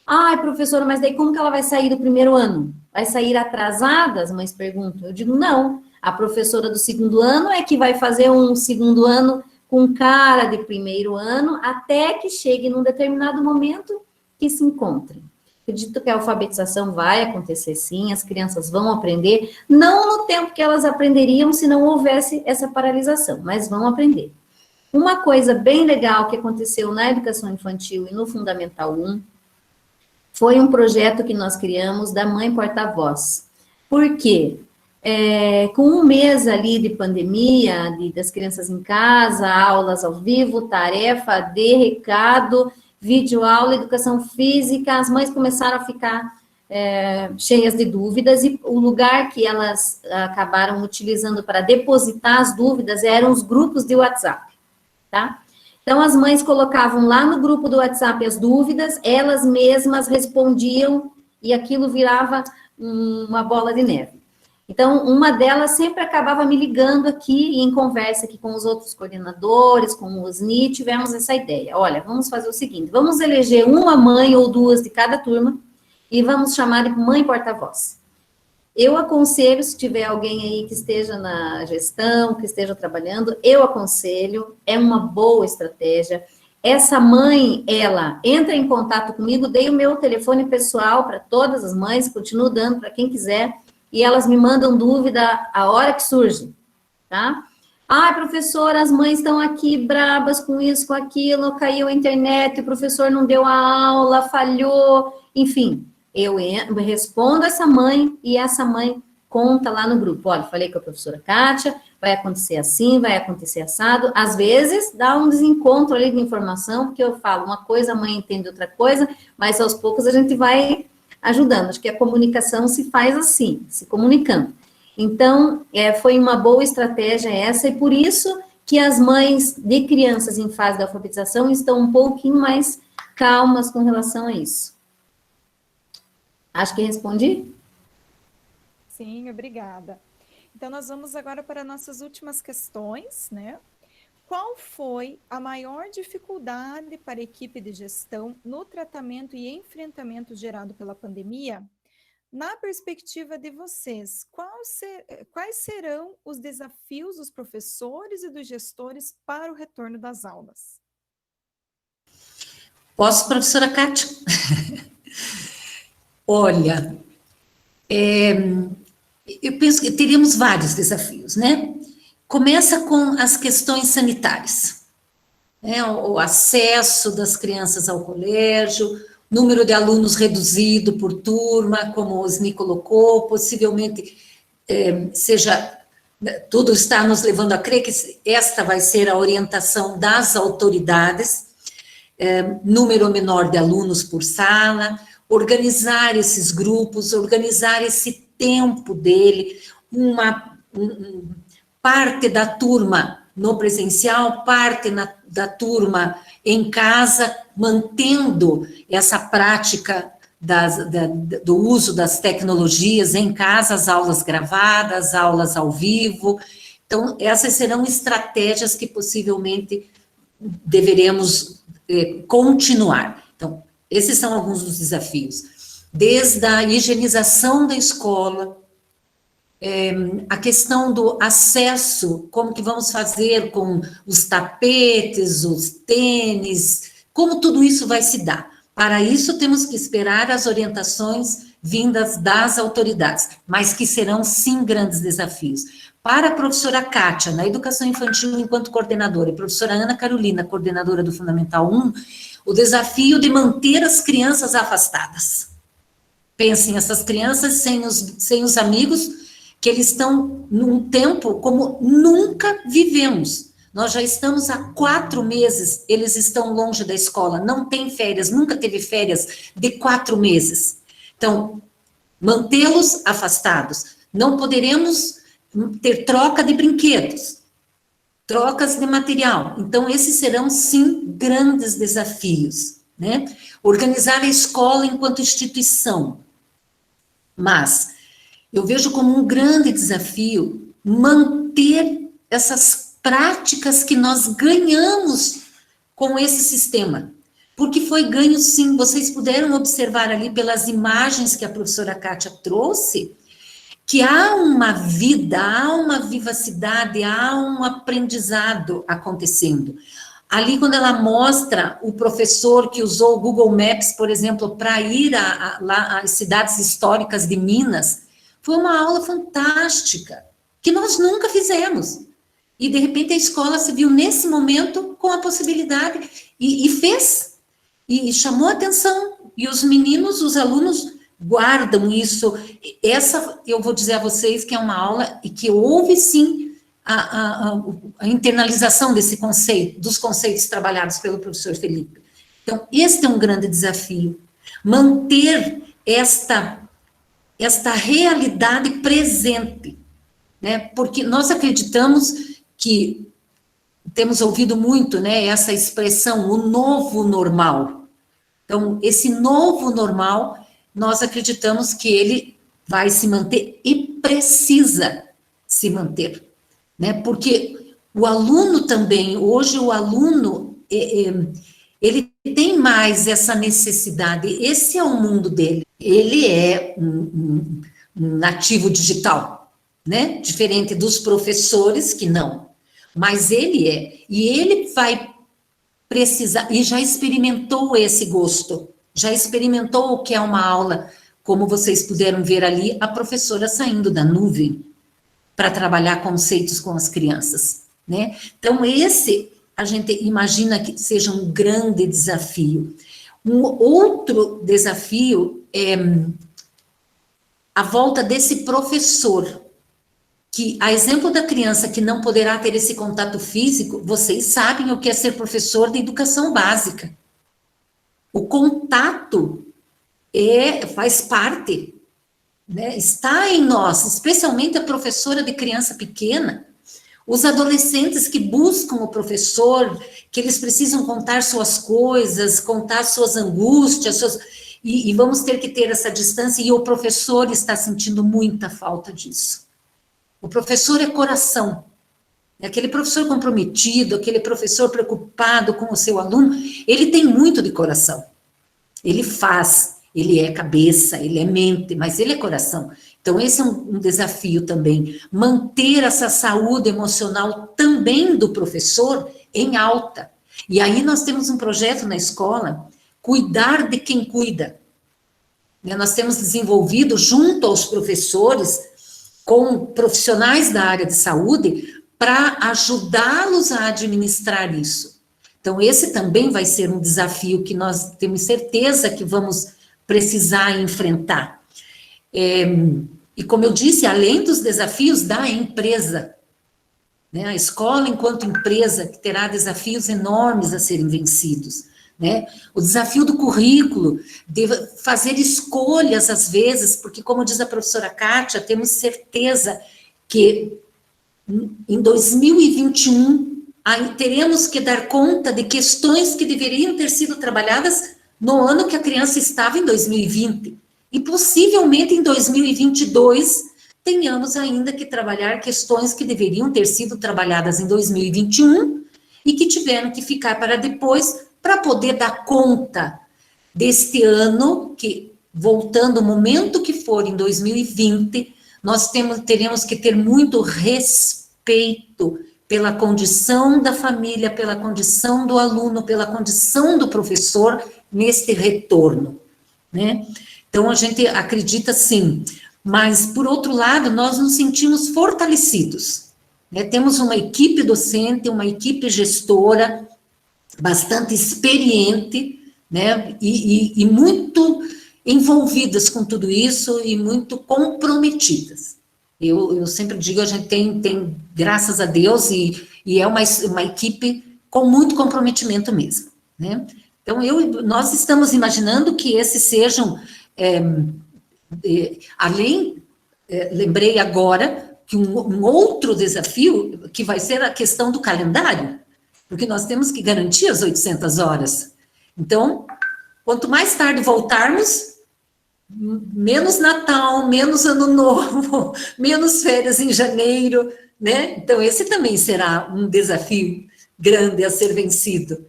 [SPEAKER 5] Ai, professora, mas daí como que ela vai sair do primeiro ano? Vai sair atrasada? As mães perguntam. Eu digo, não. A professora do segundo ano é que vai fazer um segundo ano com cara de primeiro ano, até que chegue num determinado momento que se encontrem. Acredito que a alfabetização vai acontecer sim, as crianças vão aprender, não no tempo que elas aprenderiam se não houvesse essa paralisação, mas vão aprender. Uma coisa bem legal que aconteceu na educação infantil e no Fundamental 1 foi um projeto que nós criamos da Mãe Porta-Voz. Por quê? Com um mês ali de pandemia, das crianças em casa, aulas ao vivo, tarefa de recado, videoaula, educação física, as mães começaram a ficar cheias de dúvidas e o lugar que elas acabaram utilizando para depositar as dúvidas eram os grupos de WhatsApp. Tá? Então, as mães colocavam lá no grupo do WhatsApp as dúvidas, elas mesmas respondiam e aquilo virava uma bola de neve. Então, uma delas sempre acabava me ligando aqui e em conversa aqui com os outros coordenadores, com o OSNI, tivemos essa ideia. Olha, vamos fazer o seguinte, vamos eleger uma mãe ou duas de cada turma e vamos chamar de mãe porta-voz. Eu aconselho, se tiver alguém aí que esteja na gestão, que esteja trabalhando, eu aconselho, é uma boa estratégia. Essa mãe, ela entra em contato comigo, dei o meu telefone pessoal para todas as mães, continuo dando para quem quiser, e elas me mandam dúvida a hora que surge, tá? Ah, professora, as mães estão aqui brabas com isso, com aquilo, caiu a internet, o professor não deu a aula, falhou, enfim. Eu respondo essa mãe e essa mãe conta lá no grupo. Olha, falei com a professora Kátia, vai acontecer assim, vai acontecer assado. Às vezes dá um desencontro ali de informação, porque eu falo uma coisa, a mãe entende outra coisa, mas aos poucos a gente vai ajudando. Acho que a comunicação se faz assim, se comunicando. Então, foi uma boa estratégia essa, e por isso que as mães de crianças em fase de alfabetização estão um pouquinho mais calmas com relação a isso. Acho que respondi?
[SPEAKER 3] Sim, obrigada. Então, nós vamos agora para nossas últimas questões, né? Qual foi a maior dificuldade para a equipe de gestão no tratamento e enfrentamento gerado pela pandemia? Na perspectiva de vocês, quais serão os desafios dos professores e dos gestores para o retorno das aulas?
[SPEAKER 4] Posso, professora Kátia? Olha, eu penso que teríamos vários desafios, né? Começa com as questões sanitárias, né? O acesso das crianças ao colégio, número de alunos reduzido por turma, como o Osni colocou, possivelmente tudo está nos levando a crer que esta vai ser a orientação das autoridades, número menor de alunos por sala, organizar esses grupos, organizar esse tempo dele, parte da turma no presencial, parte da turma em casa, mantendo essa prática do uso das tecnologias em casa, as aulas gravadas, aulas ao vivo. Então, essas serão estratégias que possivelmente deveremos continuar. Então, esses são alguns dos desafios. Desde a higienização da escola, a questão do acesso, como que vamos fazer com os tapetes, os tênis, como tudo isso vai se dar. Para isso, temos que esperar as orientações vindas das autoridades, mas que serão, sim, grandes desafios. Para a professora Kátia, na educação infantil enquanto coordenadora, e a professora Ana Carolina, coordenadora do Fundamental 1, o desafio de manter as crianças afastadas. Pensem, essas crianças sem os amigos, que eles estão num tempo como nunca vivemos. Nós já estamos há 4 meses, eles estão longe da escola, não tem férias, nunca teve férias de 4 meses. Então, mantê-los afastados. Não poderemos ter troca de brinquedos, trocas de material. Então, esses serão, sim, grandes desafios, né? Organizar a escola enquanto instituição. Mas eu vejo como um grande desafio manter essas práticas que nós ganhamos com esse sistema. Porque foi ganho, sim, vocês puderam observar ali pelas imagens que a professora Kátia trouxe, que há uma vida, há uma vivacidade, há um aprendizado acontecendo. Ali, quando ela mostra o professor que usou o Google Maps, por exemplo, para ir lá às cidades históricas de Minas, foi uma aula fantástica, que nós nunca fizemos. E, de repente, a escola se viu nesse momento com a possibilidade, e fez, e chamou a atenção. E os meninos, os alunos, guardam isso. Essa, eu vou dizer a vocês, que é uma aula e que houve, sim, a internalização desse conceito, dos conceitos trabalhados pelo professor Felipe. Então, este é um grande desafio. Manter esta realidade presente, né? Porque nós acreditamos que, temos ouvido muito, né, essa expressão, o novo normal. Então, esse novo normal, nós acreditamos que ele vai se manter e precisa se manter, né? Porque o aluno também, hoje o aluno, ele tem mais essa necessidade, esse é o mundo dele, ele é um nativo digital, né? Diferente dos professores que não, mas ele é, e ele vai precisar, e já experimentou esse gosto, já experimentou o que é uma aula, como vocês puderam ver ali, a professora saindo da nuvem para trabalhar conceitos com as crianças, né? Então, esse, a gente imagina que seja um grande desafio. Um outro desafio é a volta desse professor, que, a exemplo da criança que não poderá ter esse contato físico, vocês sabem o que é ser professor de educação básica. O contato faz parte, né? Está em nós, especialmente a professora de criança pequena, os adolescentes que buscam o professor, que eles precisam contar suas coisas, contar suas angústias, e vamos ter que ter essa distância, e o professor está sentindo muita falta disso. O professor é coração, é aquele professor comprometido, aquele professor preocupado com o seu aluno, ele tem muito de coração, ele faz, ele é cabeça, ele é mente, mas ele é coração. Então, esse é um desafio também, manter essa saúde emocional também do professor em alta. E aí nós temos um projeto na escola, cuidar de quem cuida. Nós temos desenvolvido junto aos professores, com profissionais da área de saúde, para ajudá-los a administrar isso. Então, esse também vai ser um desafio que nós temos certeza que vamos precisar enfrentar. E como eu disse, além dos desafios da empresa, né, a escola enquanto empresa que terá desafios enormes a serem vencidos, né, o desafio do currículo, de fazer escolhas às vezes, porque como diz a professora Kátia, temos certeza que em 2021 teremos que dar conta de questões que deveriam ter sido trabalhadas no ano que a criança estava em 2020. E possivelmente em 2022 tenhamos ainda que trabalhar questões que deveriam ter sido trabalhadas em 2021 e que tiveram que ficar para depois para poder dar conta deste ano que, voltando ao momento que for em 2020, nós teremos que ter muito respeito pela condição da família, pela condição do aluno, pela condição do professor neste retorno, né? Então, a gente acredita sim, mas, por outro lado, nós nos sentimos fortalecidos, né? Temos uma equipe docente, uma equipe gestora bastante experiente, né? E muito envolvidas com tudo isso e muito comprometidas. Eu sempre digo, a gente tem graças a Deus, e é uma equipe com muito comprometimento mesmo, né? Então, nós estamos imaginando que esses sejam... lembrei agora que um outro desafio que vai ser a questão do calendário, porque nós temos que garantir as 800 horas. Então, quanto mais tarde voltarmos, menos Natal, menos Ano Novo, menos férias em janeiro, né? Então, esse também será um desafio grande a ser vencido,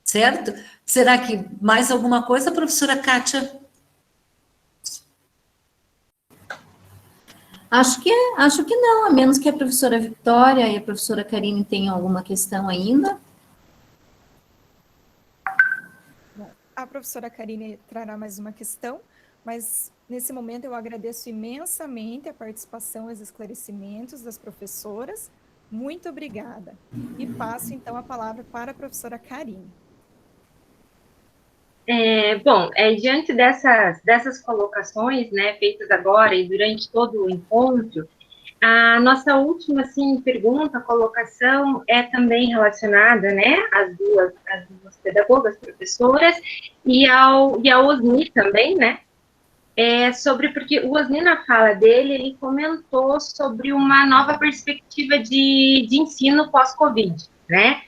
[SPEAKER 4] certo? Será que mais alguma coisa, professora Kátia?
[SPEAKER 5] Acho que não, a menos que a professora Vitória e a professora Karine tenham alguma questão ainda.
[SPEAKER 3] A professora Karine trará mais uma questão, mas nesse momento eu agradeço imensamente a participação e os esclarecimentos das professoras. Muito obrigada. E passo então a palavra para a professora Karine.
[SPEAKER 1] Diante dessas colocações, né, feitas agora e durante todo o encontro, a nossa última, assim, colocação é também relacionada, né, às duas pedagogas, professoras, e ao Osni também, né, porque o Osni, na fala dele, ele comentou sobre uma nova perspectiva de ensino pós-Covid, né,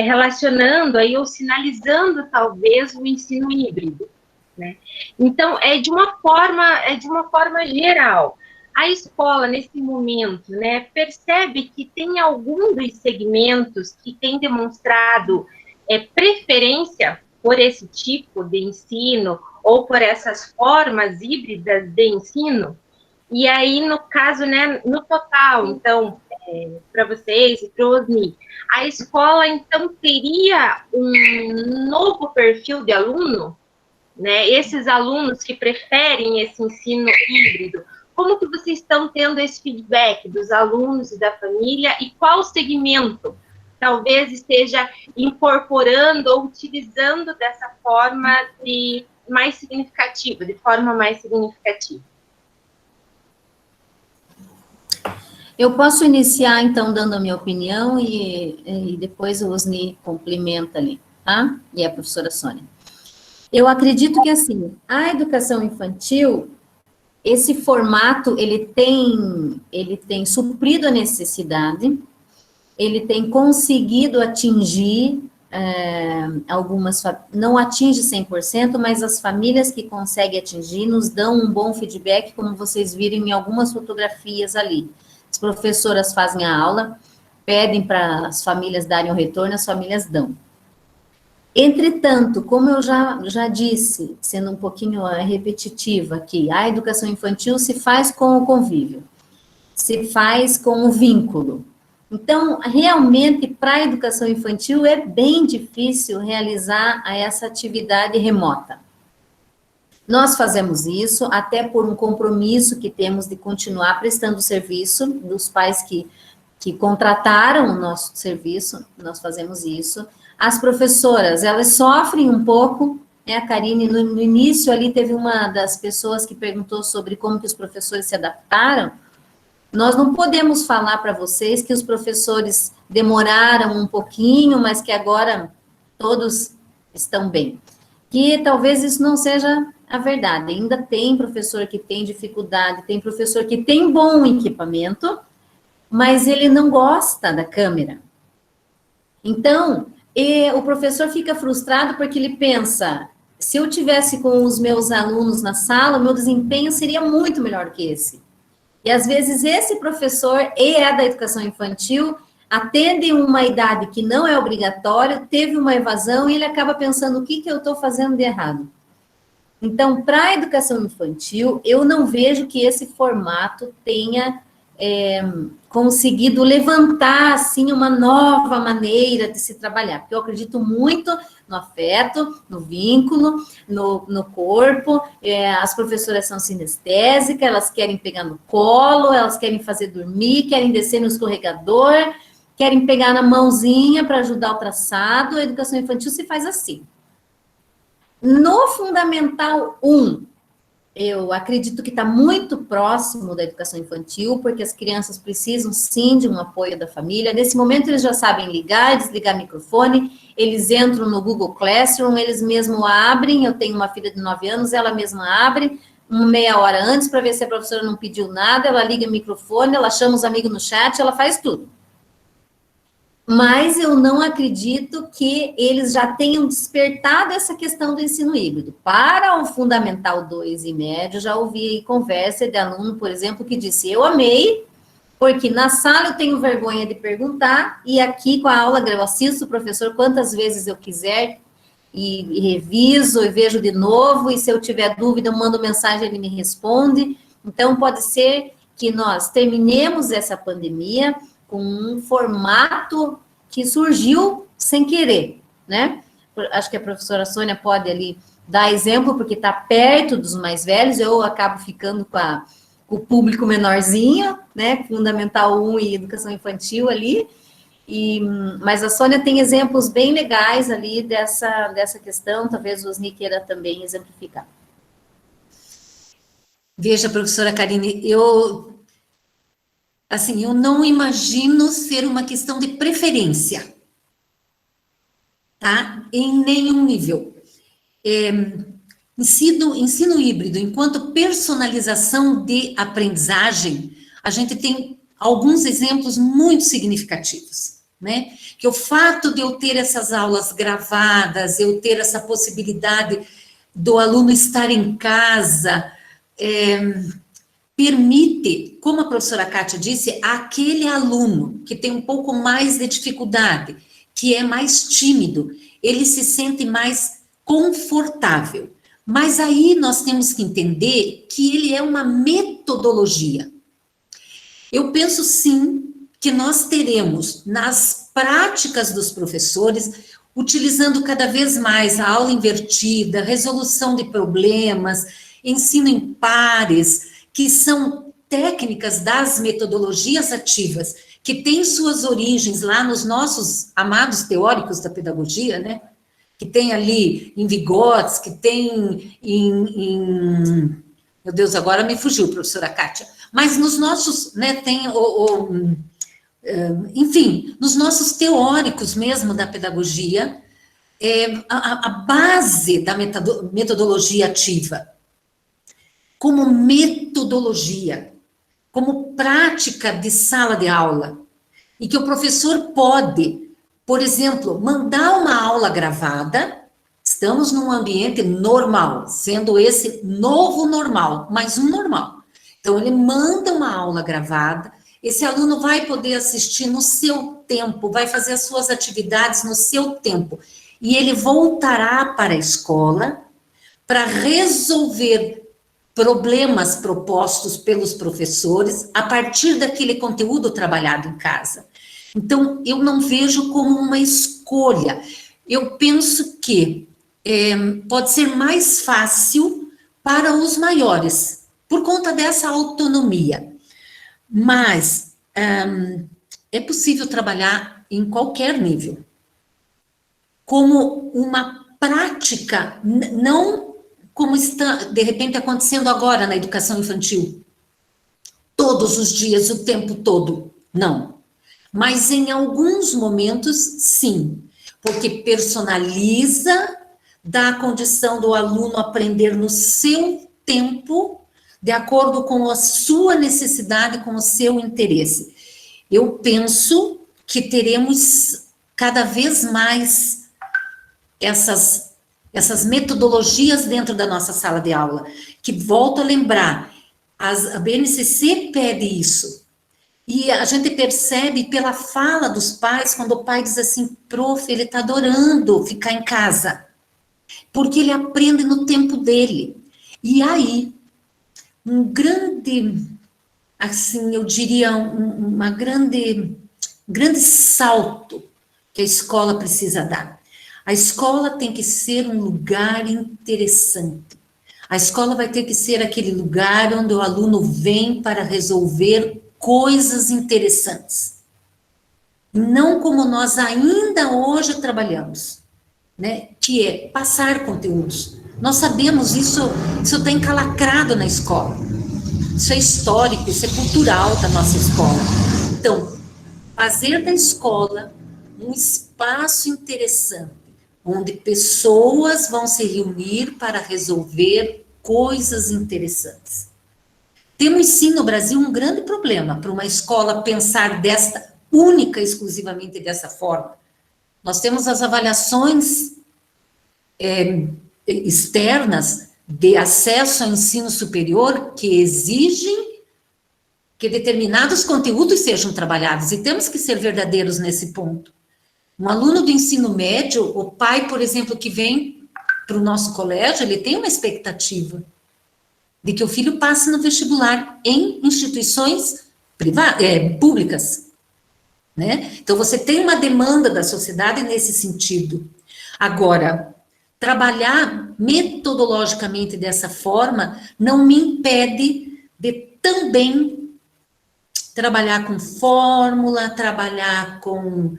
[SPEAKER 1] relacionando aí ou sinalizando talvez o ensino híbrido, né? Então é de uma forma geral. A escola nesse momento, né, percebe que tem algum dos segmentos que tem demonstrado preferência por esse tipo de ensino ou por essas formas híbridas de ensino? E aí, no caso, né, no total, então, para vocês e para o Osni, a escola, então, teria um novo perfil de aluno, né? Esses alunos que preferem esse ensino híbrido, como que vocês estão tendo esse feedback dos alunos e da família, e qual segmento talvez esteja incorporando ou utilizando dessa forma de forma mais significativa?
[SPEAKER 5] Eu posso iniciar, então, dando a minha opinião e depois o Osni complementa ali, tá? E a professora Sônia. Eu acredito que, assim, a educação infantil, esse formato, ele tem suprido a necessidade, ele tem conseguido atingir algumas, não atinge 100%, mas as famílias que conseguem atingir nos dão um bom feedback, como vocês viram em algumas fotografias ali. As professoras fazem a aula, pedem para as famílias darem o retorno, as famílias dão. Entretanto, como eu já disse, sendo um pouquinho repetitiva aqui, a educação infantil se faz com o convívio, se faz com o vínculo. Então, realmente, para a educação infantil, é bem difícil realizar essa atividade remota. Nós fazemos isso até por um compromisso que temos de continuar prestando serviço dos pais que contrataram o nosso serviço, nós fazemos isso. As professoras, elas sofrem um pouco, né? A Karine, no início ali, teve uma das pessoas que perguntou sobre como que os professores se adaptaram. Nós não podemos falar para vocês que os professores demoraram um pouquinho, mas que agora todos estão bem. Que talvez isso não seja a verdade. Ainda tem professor que tem dificuldade, tem professor que tem bom equipamento, mas ele não gosta da câmera. Então, o professor fica frustrado porque ele pensa, se eu tivesse com os meus alunos na sala, o meu desempenho seria muito melhor que esse. E, às vezes, esse professor da educação infantil atende uma idade que não é obrigatória, teve uma evasão e ele acaba pensando, o que eu estou fazendo de errado? Então, para a educação infantil, eu não vejo que esse formato tenha conseguido levantar, assim, uma nova maneira de se trabalhar, porque eu acredito muito no afeto, no vínculo, no corpo, as professoras são sinestésicas, elas querem pegar no colo, elas querem fazer dormir, querem descer no escorregador, querem pegar na mãozinha para ajudar o traçado, a educação infantil se faz assim. No Fundamental 1, eu acredito que está muito próximo da educação infantil, porque as crianças precisam, sim, de um apoio da família. Nesse momento, eles já sabem ligar, desligar o microfone, eles entram no Google Classroom, eles mesmos abrem, eu tenho uma filha de 9 anos, ela mesma abre, meia hora antes, para ver se a professora não pediu nada, ela liga o microfone, ela chama os amigos no chat, ela faz tudo. Mas eu não acredito que eles já tenham despertado essa questão do ensino híbrido. Para o Fundamental 2 e médio, já ouvi conversa de aluno, por exemplo, que disse, eu amei, porque na sala eu tenho vergonha de perguntar, e aqui com a aula eu assisto o professor quantas vezes eu quiser, e reviso, e vejo de novo, e se eu tiver dúvida, eu mando mensagem, ele me responde. Então, pode ser que nós terminemos essa pandemia com um formato que surgiu sem querer, né? Acho que a professora Sônia pode ali dar exemplo, porque está perto dos mais velhos, eu acabo ficando com o público menorzinho, né? Fundamental 1 e educação infantil ali, mas a Sônia tem exemplos bem legais ali dessa questão, talvez o Osni queira também exemplificar.
[SPEAKER 4] Veja, professora Karine, eu não imagino ser uma questão de preferência, tá? Em nenhum nível. Ensino híbrido, enquanto personalização de aprendizagem, a gente tem alguns exemplos muito significativos, né? Que o fato de eu ter essas aulas gravadas, eu ter essa possibilidade do aluno estar em casa, permite, como a professora Kátia disse, aquele aluno que tem um pouco mais de dificuldade, que é mais tímido, ele se sente mais confortável. Mas aí nós temos que entender que ele é uma metodologia. Eu penso sim que nós teremos nas práticas dos professores, utilizando cada vez mais a aula invertida, resolução de problemas, ensino em pares, que são técnicas das metodologias ativas, que têm suas origens lá nos nossos amados teóricos da pedagogia, né? Que tem ali em Vygotsky, que tem meu Deus, agora me fugiu, professora Kátia, mas nos nossos, né, tem enfim, nos nossos teóricos mesmo da pedagogia, a base da metodologia ativa, como metodologia, como prática de sala de aula, e que o professor pode, por exemplo, mandar uma aula gravada. Estamos num ambiente normal, sendo esse novo normal, mas um normal. Então, ele manda uma aula gravada, esse aluno vai poder assistir no seu tempo, vai fazer as suas atividades no seu tempo, e ele voltará para a escola para resolver problemas propostos pelos professores a partir daquele conteúdo trabalhado em casa. Então, eu não vejo como uma escolha. Eu penso que pode ser mais fácil para os maiores, por conta dessa autonomia. Mas é possível trabalhar em qualquer nível, como uma prática, não como está, de repente, acontecendo agora na educação infantil, todos os dias, o tempo todo, não. Mas em alguns momentos, sim, porque personaliza, dá a condição do aluno aprender no seu tempo, de acordo com a sua necessidade, com o seu interesse. Eu penso que teremos cada vez mais essas metodologias dentro da nossa sala de aula, que, volto a lembrar, a BNCC pede isso. E a gente percebe pela fala dos pais, quando o pai diz assim, prof, ele está adorando ficar em casa, porque ele aprende no tempo dele. E aí, um grande, assim, eu diria, uma grande salto que a escola precisa dar. A escola tem que ser um lugar interessante. A escola vai ter que ser aquele lugar onde o aluno vem para resolver coisas interessantes. Não como nós ainda hoje trabalhamos, né? Que é passar conteúdos. Nós sabemos isso está encalacrado na escola. Isso é histórico, isso é cultural da nossa escola. Então, fazer da escola um espaço interessante, onde pessoas vão se reunir para resolver coisas interessantes. Temos, sim, no Brasil, um grande problema para uma escola pensar exclusivamente dessa forma. Nós temos as avaliações externas de acesso ao ensino superior que exigem que determinados conteúdos sejam trabalhados, e temos que ser verdadeiros nesse ponto. Um aluno do ensino médio, o pai, por exemplo, que vem para o nosso colégio, ele tem uma expectativa de que o filho passe no vestibular em instituições públicas, né? Então, você tem uma demanda da sociedade nesse sentido. Agora, trabalhar metodologicamente dessa forma não me impede de também trabalhar com fórmula, trabalhar com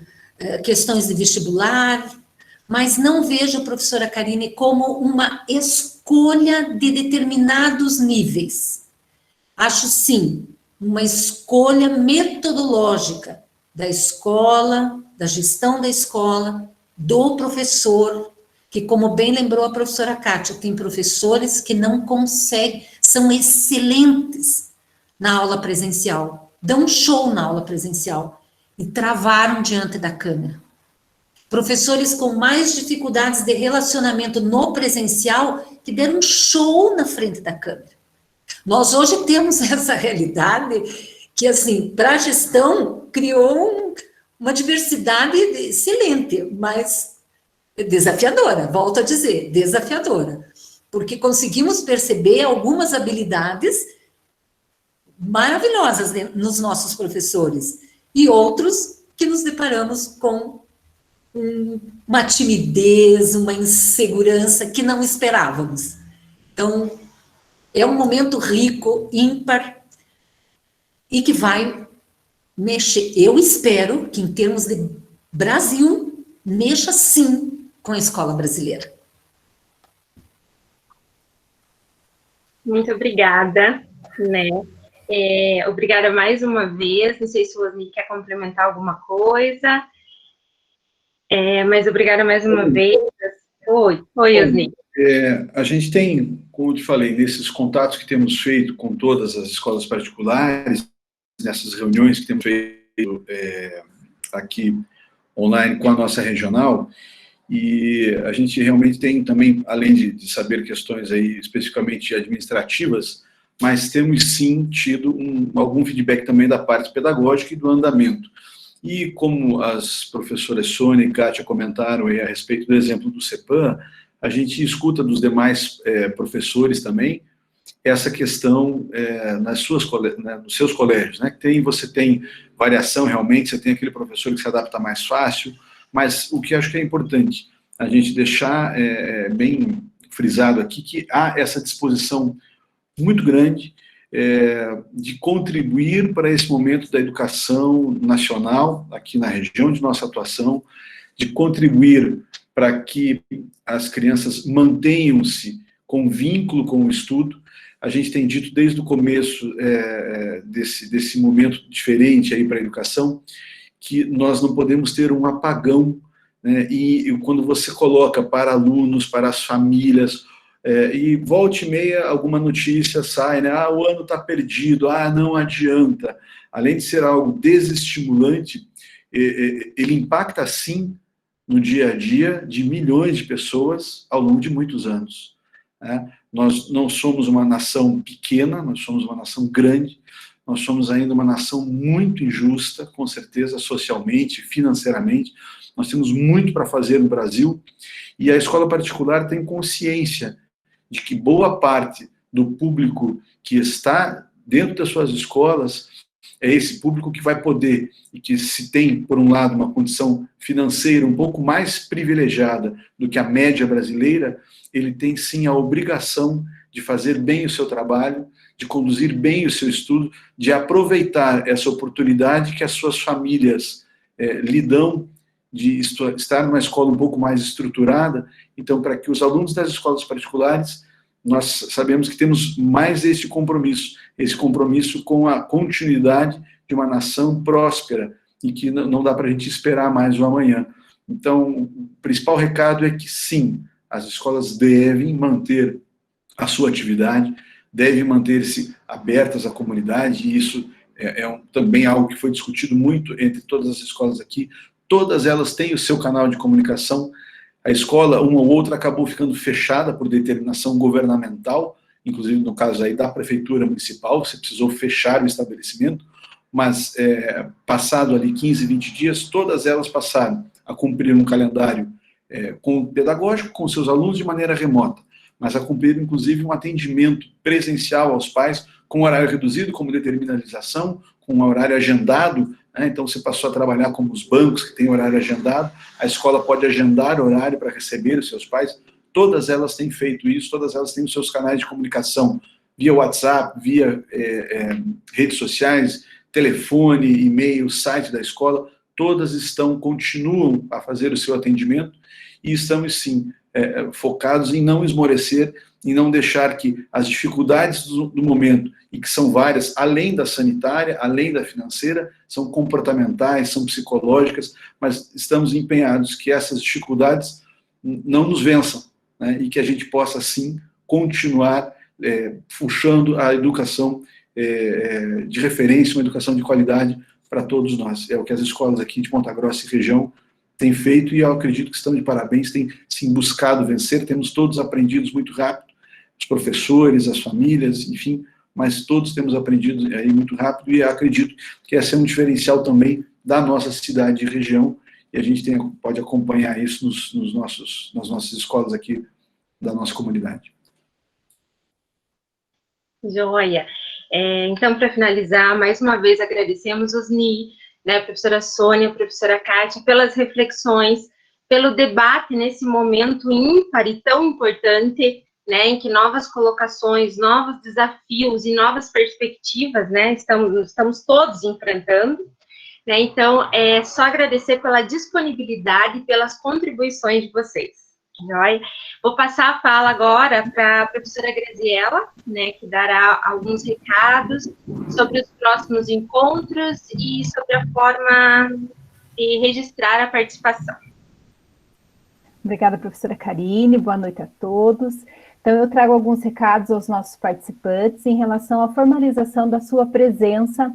[SPEAKER 4] questões de vestibular, mas não vejo, professora Karine, como uma escolha de determinados níveis. Acho, sim, uma escolha metodológica da escola, da gestão da escola, do professor, que, como bem lembrou a professora Kátia, tem professores que não conseguem, são excelentes na aula presencial, dão show na aula presencial, e travaram diante da câmera. Professores com mais dificuldades de relacionamento no presencial, que deram um show na frente da câmera. Nós hoje temos essa realidade que, assim, para a gestão, criou uma diversidade excelente, mas Desafiadora, volto a dizer, desafiadora, porque conseguimos perceber algumas habilidades maravilhosas nos nossos professores, e outros que nos deparamos com uma timidez, uma insegurança que não esperávamos. Então, é um momento rico, ímpar, e que vai mexer. Eu espero que, em termos de Brasil, mexa sim com a escola brasileira.
[SPEAKER 1] Muito obrigada, né? Obrigada mais uma vez. Não sei se o Osni quer complementar alguma coisa, mas obrigada mais uma vez. Oi, Osni.
[SPEAKER 2] A gente tem, como eu te falei, nesses contatos que temos feito com todas as escolas particulares, nessas reuniões que temos feito aqui online com a nossa regional, e a gente realmente tem também, além de saber questões aí especificamente administrativas, mas temos sim tido algum feedback também da parte pedagógica e do andamento. E como as professoras Sônia e Kátia comentaram aí a respeito do exemplo do CEPAM, a gente escuta dos demais professores também essa questão nos seus colégios, né? Você tem variação realmente, você tem aquele professor que se adapta mais fácil, mas o que acho que é importante a gente deixar bem frisado aqui, que há essa disposição muito grande de contribuir para esse momento da educação nacional, aqui na região de nossa atuação, de contribuir para que as crianças mantenham-se com vínculo com o estudo. A gente tem dito desde o começo desse momento diferente aí para a educação, que nós não podemos ter um apagão, né? E quando você coloca para alunos, para as famílias, e volta e meia alguma notícia sai, né? O ano está perdido, não adianta. Além de ser algo desestimulante, ele impacta sim no dia a dia de milhões de pessoas ao longo de muitos anos, né? Nós não somos uma nação pequena, nós somos uma nação grande, nós somos ainda uma nação muito injusta, com certeza, socialmente, financeiramente. Nós temos muito para fazer no Brasil, e a escola particular tem consciência de que boa parte do público que está dentro das suas escolas é esse público que vai poder, e que se tem, por um lado, uma condição financeira um pouco mais privilegiada do que a média brasileira, ele tem sim a obrigação de fazer bem o seu trabalho, de conduzir bem o seu estudo, de aproveitar essa oportunidade que as suas famílias lhe dão de estar numa escola um pouco mais estruturada. Então, para que os alunos das escolas particulares, nós sabemos que temos mais esse compromisso com a continuidade de uma nação próspera, e que não dá para a gente esperar mais o amanhã. Então, o principal recado é que, sim, as escolas devem manter a sua atividade, devem manter-se abertas à comunidade, e isso também algo que foi discutido muito entre todas as escolas aqui. Todas elas têm o seu canal de comunicação. A escola, uma ou outra, acabou ficando fechada por determinação governamental, inclusive no caso aí da prefeitura municipal, você precisou fechar o estabelecimento, mas passado ali 15, 20 dias, todas elas passaram a cumprir um calendário pedagógico com seus alunos de maneira remota, mas a cumprir, inclusive, um atendimento presencial aos pais, com horário reduzido, como determina a legislação, com um horário agendado, né? Então você passou a trabalhar como os bancos, que têm horário agendado, a escola pode agendar horário para receber os seus pais. Todas elas têm feito isso, todas elas têm os seus canais de comunicação, via WhatsApp, via redes sociais, telefone, e-mail, site da escola, todas continuam a fazer o seu atendimento, e estamos, sim, focados em não esmorecer, em não deixar que as dificuldades do momento, e que são várias, além da sanitária, além da financeira, são comportamentais, são psicológicas, mas estamos empenhados que essas dificuldades não nos vençam, né, e que a gente possa, sim, continuar puxando a educação de referência, uma educação de qualidade para todos nós. É o que as escolas aqui de Ponta Grossa e região têm feito, e eu acredito que estão de parabéns, têm, sim, buscado vencer. Temos todos aprendido muito rápido, os professores, as famílias, enfim, mas todos temos aprendido aí muito rápido, e acredito que esse é um diferencial também da nossa cidade e região, e a gente pode acompanhar isso nas nossas escolas aqui da nossa comunidade.
[SPEAKER 1] Joia. Então, para finalizar, mais uma vez agradecemos os NI, né, a professora Sônia, a professora Kátia, pelas reflexões, pelo debate nesse momento ímpar e tão importante, né, em que novas colocações, novos desafios e novas perspectivas, né, estamos todos enfrentando, né, então, é só agradecer pela disponibilidade e pelas contribuições de vocês. Joia? Vou passar a fala agora para a professora Graziela, né, que dará alguns recados sobre os próximos encontros e sobre a forma de registrar a participação.
[SPEAKER 6] Obrigada, professora Karine, boa noite a todos. Então, eu trago alguns recados aos nossos participantes em relação à formalização da sua presença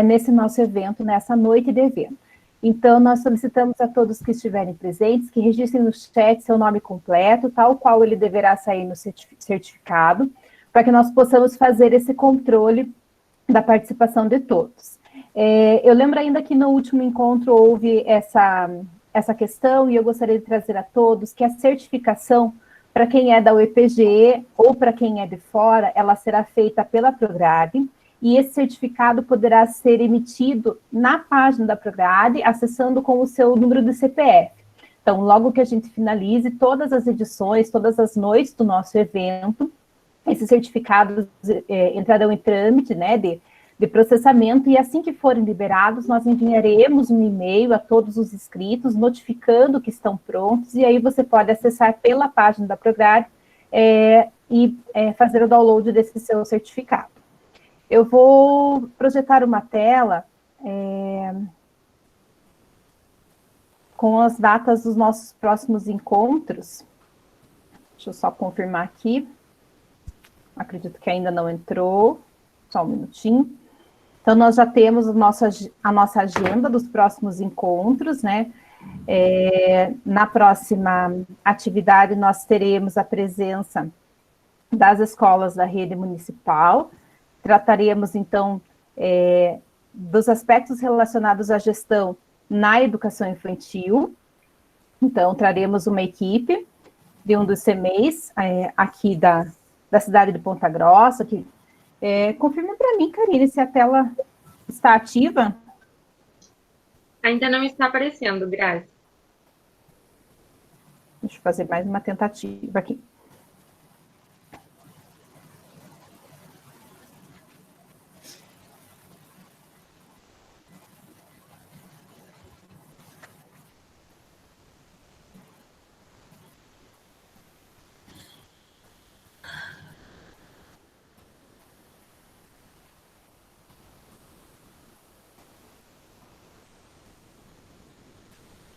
[SPEAKER 6] nesse nosso evento, nessa noite de evento. Então, nós solicitamos a todos que estiverem presentes que registrem no chat seu nome completo, tal qual ele deverá sair no certificado, para que nós possamos fazer esse controle da participação de todos. Eu lembro ainda que no último encontro houve essa questão, e eu gostaria de trazer a todos que a certificação, para quem é da UEPG ou para quem é de fora, ela será feita pela Prograde, e esse certificado poderá ser emitido na página da Prograde, acessando com o seu número de CPF. Então, logo que a gente finalize todas as edições, todas as noites do nosso evento, esses certificados entrarão em trâmite, né, de processamento, e assim que forem liberados, nós enviaremos um e-mail a todos os inscritos, notificando que estão prontos, e aí você pode acessar pela página da Prograde e fazer o download desse seu certificado. Eu vou projetar uma tela com as datas dos nossos próximos encontros. Deixa eu só confirmar aqui. Acredito que ainda não entrou. Só um minutinho. Então, nós já temos a nossa agenda dos próximos encontros, né? Na próxima atividade, nós teremos a presença das escolas da rede municipal. Trataremos, então, dos aspectos relacionados à gestão na educação infantil. Então, traremos uma equipe de um dos CMEs aqui da cidade de Ponta Grossa. Confirma para mim, Karine, se a tela está ativa.
[SPEAKER 1] Ainda não está aparecendo, Grazi.
[SPEAKER 6] Deixa eu fazer mais uma tentativa aqui.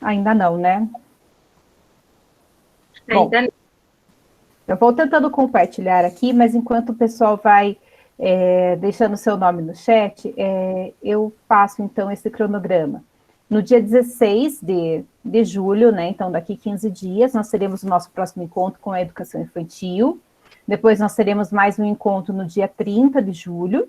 [SPEAKER 6] Ainda não, né?
[SPEAKER 1] Ainda não.
[SPEAKER 6] Eu vou tentando compartilhar aqui, mas enquanto o pessoal vai deixando seu nome no chat, eu passo, então, esse cronograma. No dia 16 de julho, né, então daqui 15 dias, nós teremos o nosso próximo encontro com a educação infantil. Depois nós teremos mais um encontro no dia 30 de julho,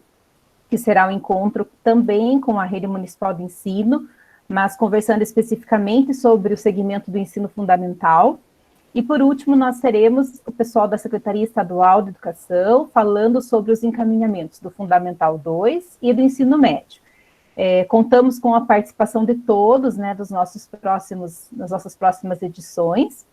[SPEAKER 6] que será um encontro também com a rede municipal de ensino, mas conversando especificamente sobre o segmento do ensino fundamental. E, por último, nós teremos o pessoal da Secretaria Estadual de Educação falando sobre os encaminhamentos do Fundamental 2 e do ensino médio. Contamos com a participação de todos, né, das nossas próximas edições,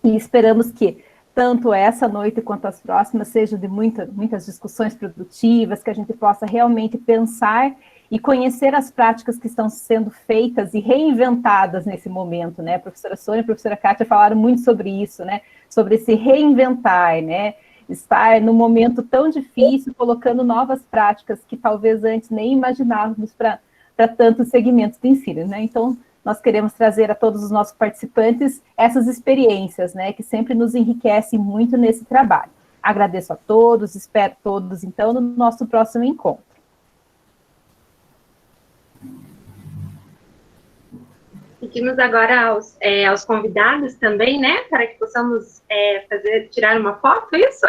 [SPEAKER 6] e esperamos que tanto essa noite quanto as próximas sejam de muitas discussões produtivas, que a gente possa realmente pensar e conhecer as práticas que estão sendo feitas e reinventadas nesse momento, né? A professora Sônia e a professora Kátia falaram muito sobre isso, né? Sobre se reinventar, né? Estar num momento tão difícil, colocando novas práticas que talvez antes nem imaginávamos para tantos segmentos de ensino, né? Então, nós queremos trazer a todos os nossos participantes essas experiências, né? Que sempre nos enriquecem muito nesse trabalho. Agradeço a todos, espero todos, então, no nosso próximo encontro.
[SPEAKER 1] Pedimos agora aos convidados também, né, para que possamos tirar uma foto, isso?